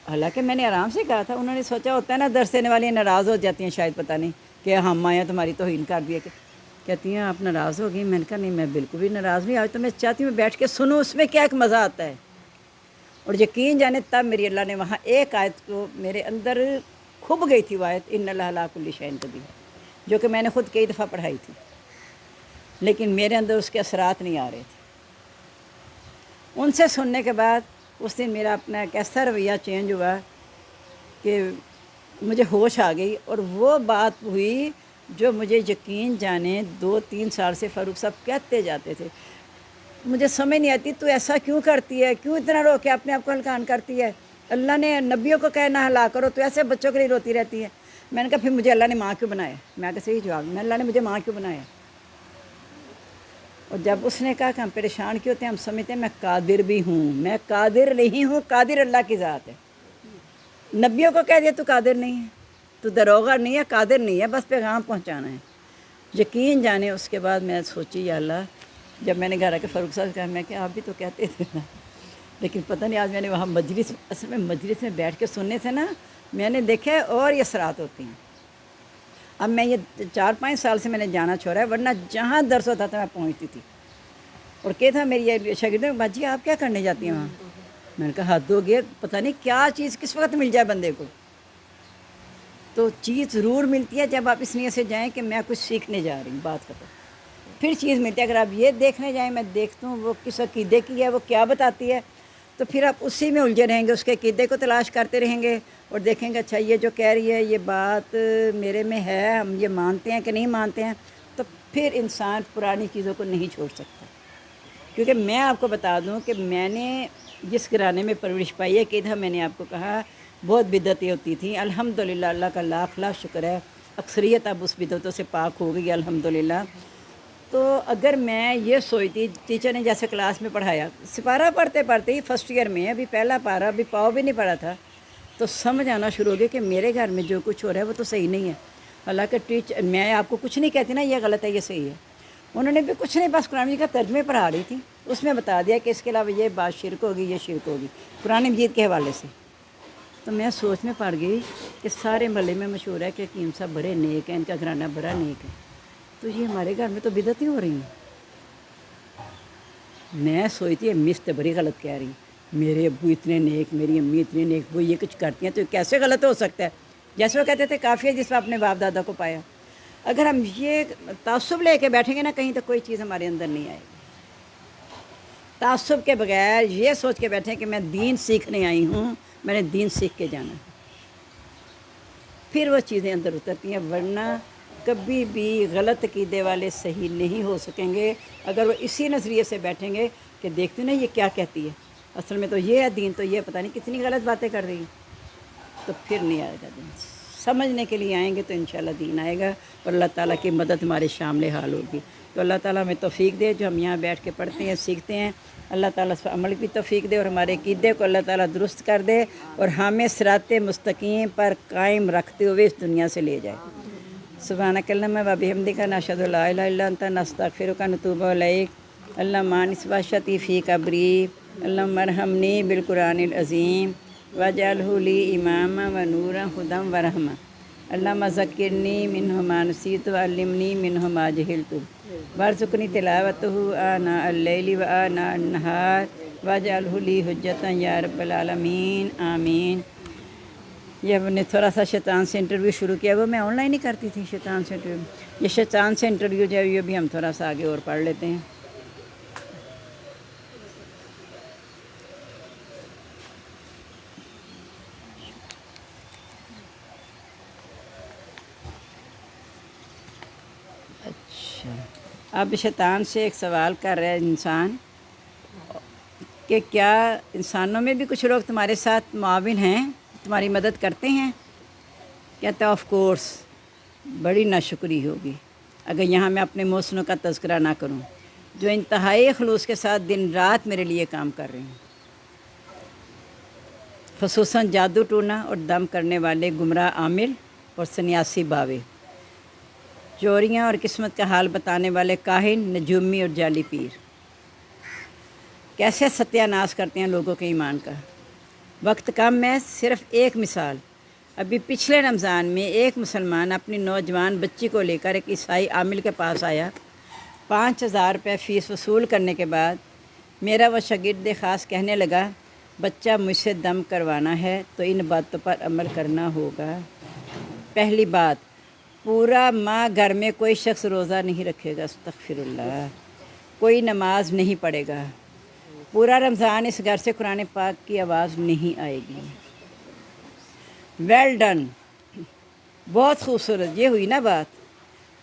حالانکہ میں نے آرام سے کہا تھا، انہوں نے سوچا ہوتا ہے نا درس دینے والی ناراض ہو جاتی ہیں شاید، پتہ نہیں کہ ہم آئے ہیں تمہاری توہین کر دیا، کہ کہتی ہیں آپ ناراض ہو گئی، میں نے کہا نہیں میں بالکل بھی ناراض نہیں، آج تو میں چاہتی ہوں بیٹھ کے سنوں، اس میں کیا ایک مزہ آتا ہے، اور یقین جانے تب میری اللہ نے وہاں ایک آیت کو میرے اندر کھب گئی تھی، وہ آیت ان اللہ علی کل شیء قدیر، جو کہ میں نے خود کئی دفعہ پڑھائی تھی، لیکن میرے اندر اس کے اثرات نہیں آ رہے تھے۔ ان سے سننے کے بعد اس دن میرا اپنا ایک ایسا رویہ چینج ہوا کہ مجھے ہوش آ گئی، اور وہ بات ہوئی جو مجھے یقین جانے 2-3 سال سے فاروق صاحب کہتے جاتے تھے، مجھے سمجھ نہیں آتی تو ایسا کیوں کرتی ہے، کیوں اتنا رو کے اپنے آپ کو ہلکان کرتی ہے، اللہ نے نبیوں کو کہے نہ ہلا کرو تو ایسے بچوں کے لیے روتی رہتی ہے۔ میں نے کہا پھر مجھے اللہ نے ماں کیوں بنایا؟ میں کہا صحیح جواب، میں اللہ نے مجھے ماں کیوں بنایا؟ اور جب اس نے کہا کہ ہم پریشان کیوں ہوتے ہیں، ہم سمجھتے ہیں میں قادر بھی ہوں، میں قادر نہیں ہوں، قادر اللہ کی ذات ہے۔ نبیوں کو کہہ دیا تو قادر نہیں ہے، تو دروغہ نہیں ہے، قادر نہیں ہے، بس پیغام پہنچانا ہے۔ یقین جانے اس کے بعد میں سوچی یا اللہ، جب میں نے گھر آ کے فاروق صاحب سے کہا، میں کہ آپ بھی تو کہتے تھے نا، لیکن پتہ نہیں آج میں نے وہاں مجلس، اصل میں مجلس میں بیٹھ کے سننے سے نا میں نے دیکھا اور یہ اثرات ہوتی ہیں۔ اب میں یہ 4-5 سال سے میں نے جانا چھوڑا ہے، ورنہ جہاں درس ہوتا تھا میں پہنچتی تھی، اور کہ تھا میری یہ شاگردیں، باجی آپ کیا کرنے جاتی ہیں وہاں؟ میں نے کہا حد ہو گیا، پتہ نہیں کیا چیز کس وقت مل جائے بندے کو، تو چیز ضرور ملتی ہے جب آپ اس نیت سے جائیں کہ میں کچھ سیکھنے جا رہی ہوں، بات ختم، پھر چیز ملتی ہے۔ اگر آپ یہ دیکھنے جائیں میں دیکھتا ہوں وہ کس عقیدے کی ہے، وہ کیا بتاتی ہے، تو پھر آپ اسی میں الجھے رہیں گے، اس کے عقیدے کو تلاش کرتے رہیں گے اور دیکھیں گے اچھا یہ جو کہہ رہی ہے یہ بات میرے میں ہے، ہم یہ مانتے ہیں کہ نہیں مانتے ہیں، تو پھر انسان پرانی چیزوں کو نہیں چھوڑ سکتا۔ کیونکہ میں آپ کو بتا دوں کہ میں نے جس گھرانے میں پرورش پائی ہے، کہ تھا میں نے آپ کو کہا بہت بدعتیں ہوتی تھیں، الحمدللہ اللہ کا لاکھ لاکھ شکر ہے اکثریت اب اس بدعتوں سے پاک ہو گئی الحمدللہ۔ تو اگر میں یہ سوچتی، ٹیچر نے جیسے کلاس میں پڑھایا، سپارہ پڑھتے پڑھتے ہی فرسٹ ایئر میں ابھی پہلا پارہ ابھی پاؤ بھی نہیں پڑھا تھا، تو سمجھ آنا شروع ہو گیا کہ میرے گھر میں جو کچھ ہو رہا ہے وہ تو صحیح نہیں ہے۔ حالانکہ ٹیچر، میں آپ کو کچھ نہیں کہتی نا یہ غلط ہے یہ صحیح ہے، انہوں نے بھی کچھ نہیں، بس قرآن مجید کا ترجمے پڑھا رہی تھی، اس میں بتا دیا کہ اس کے علاوہ یہ بات شرک ہوگی، یہ شرک ہوگی قرآن مجید کے حوالے سے۔ تو میں سوچ میں پڑ گئی کہ سارے محلے میں مشہور ہے کہ حکیم صاحب بڑے نیک ہیں، ان کا گھرانہ بڑا نیک ہے، تو یہ ہمارے گھر میں تو بدعتیں ہو رہی ہیں۔ میں سوچتی ہے مس تو بڑی غلط کہہ رہی ہیں، میرے ابو اتنے نیک، میری امی اتنے نیک، وہ یہ کچھ کرتی ہیں تو کیسے غلط ہو سکتا ہے؟ جیسے وہ کہتے تھے کافی ہے جس میں اپنے باپ دادا کو پایا۔ اگر ہم یہ تعصب لے کے بیٹھیں گے نا کہیں، تو کوئی چیز ہمارے اندر نہیں آئے گی۔ تعصب کے بغیر یہ سوچ کے بیٹھیں کہ میں دین سیکھنے آئی ہوں، میں نے دین سیکھ کے جانا ہے، پھر وہ چیزیں اندر اترتی ہیں، ورنہ کبھی بھی غلط عقیدے والے صحیح نہیں ہو سکیں گے اگر وہ اسی نظریے سے بیٹھیں گے کہ دیکھتے نا یہ کیا کہتی ہے، اصل میں تو یہ ہے دین، تو یہ پتہ نہیں کتنی غلط باتیں کر رہی ہیں، تو پھر نہیں آئے گا دین۔ سمجھنے کے لیے آئیں گے تو انشاءاللہ دین آئے گا، اور اللہ تعالیٰ کی مدد ہمارے شامل حال ہوگی۔ تو اللہ تعالیٰ ہمیں توفیق دے، جو ہم یہاں بیٹھ کے پڑھتے ہیں سیکھتے ہیں، اللہ تعالیٰ اس پر عمل کی توفیق دے، اور ہمارے عقیدے کو اللہ تعالیٰ درست کر دے، اور ہمیں صراط مستقیم پر قائم رکھتے ہوئے اس دنیا سے لے جائے۔ سبحانک اللہم و بحمدک نشہد ان لا الہ الا انت نستغفرک و نتوب الیک اللہم انس وحشتی فی قبری اللہم ارحمنی بالقرآن العظیم واجعلہ لی اماما و نورا ہدی و رحمہ اللہم ذکرنی منہ ما نسیت وعلمنی منہ ما جہلت وارزقنی تلاوتہ آناء اللیل و آناء النہار واجعلہ لی حجتا یا رب العالمین، آمین۔ یہ ہم نے تھوڑا سا شیطان سے انٹرویو شروع کیا، وہ میں آن لائن ہی کرتی تھی شیطان سے انٹرویو، یہ شیطان سے انٹرویو جو ہے یہ بھی ہم تھوڑا سا آگے اور پڑھ لیتے ہیں۔ اچھا، اب شیطان سے ایک سوال کر رہا ہے انسان کہ کیا انسانوں میں بھی کچھ لوگ تمہارے ساتھ معاون ہیں، تمہاری مدد کرتے ہیں؟ کہتا ہے آف کورس، بڑی ناشکری ہوگی اگر یہاں میں اپنے محسنوں کا تذکرہ نہ کروں، جو انتہائی خلوص کے ساتھ دن رات میرے لیے کام کر رہے ہیں، خصوصاً جادو ٹونا اور دم کرنے والے گمراہ عامل اور سنیاسی باوے، چوریاں اور قسمت کا حال بتانے والے کاہن، نجومی اور جعلی پیر، کیسے ستیہ ناش کرتے ہیں لوگوں کے ایمان کا۔ وقت کم ہے، صرف ایک مثال، ابھی پچھلے رمضان میں ایک مسلمان اپنی نوجوان بچی کو لے کر ایک عیسائی عامل کے پاس آیا، 5000 روپے فیس وصول کرنے کے بعد میرا وہ شاگرد خاص کہنے لگا بچہ مجھ سے دم کروانا ہے تو ان باتوں پر عمل کرنا ہوگا۔ پہلی بات، پورا ماہ گھر میں کوئی شخص روزہ نہیں رکھے گا، استغفر اللہ، کوئی نماز نہیں پڑھے گا، پورا رمضان اس گھر سے قرآن پاک کی آواز نہیں آئے گی۔ ویل ڈن، بہت خوبصورت، یہ ہوئی نا بات۔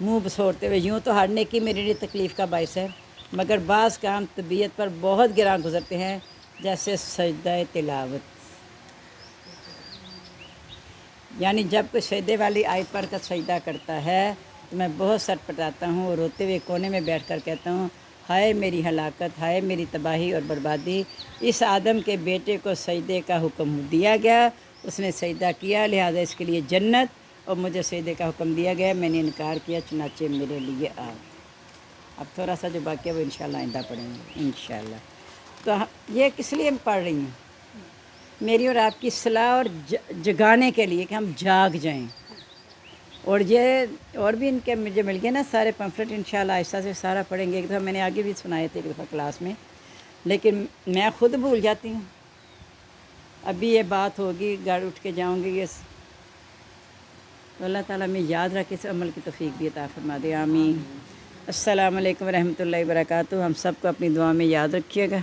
منہ بسورتے ہوئے، یوں تو ہر نیکی میرے لیے تکلیف کا باعث ہے، مگر بعض کام طبیعت پر بہت گراں گزرتے ہیں، جیسے سجدہ تلاوت، یعنی جب کوئی سجدے والی آیت پڑھ کر سجدہ کرتا ہے تو میں بہت سر پٹاتا ہوں اور روتے ہوئے کونے میں بیٹھ کر کہتا ہوں، ہائے میری ہلاکت، ہائے میری تباہی اور بربادی، اس آدم کے بیٹے کو سجدے کا حکم دیا گیا، اس نے سجدہ کیا، لہذا اس کے لیے جنت، اور مجھے سجدے کا حکم دیا گیا، میں نے انکار کیا، چنانچہ میرے لیے آگ۔ اب تھوڑا سا جو باقی ہے وہ انشاءاللہ آئندہ پڑھیں گے انشاءاللہ۔ تو یہ کس لیے پڑھ رہی ہیں؟ میری اور آپ کی اصلاح اور جگانے کے لیے کہ ہم جاگ جائیں، اور یہ اور بھی ان کے مجھے مل گئے نا سارے پمفلٹ، انشاءاللہ آہستہ سے سارا پڑھیں گے۔ ایک دفعہ میں نے آگے بھی سنائے تھے ایک دفعہ کلاس میں، لیکن میں خود بھول جاتی ہوں۔ ابھی یہ بات ہوگی، گھر اٹھ کے جاؤں گی، یہ تو اللہ تعالیٰ میں یاد رکھے، اس عمل کی توفیق بھی عطا فرما دے، آمین۔ السلام علیکم ورحمۃ اللہ وبرکاتہ۔ ہم سب کو اپنی دعا میں یاد رکھیے گا۔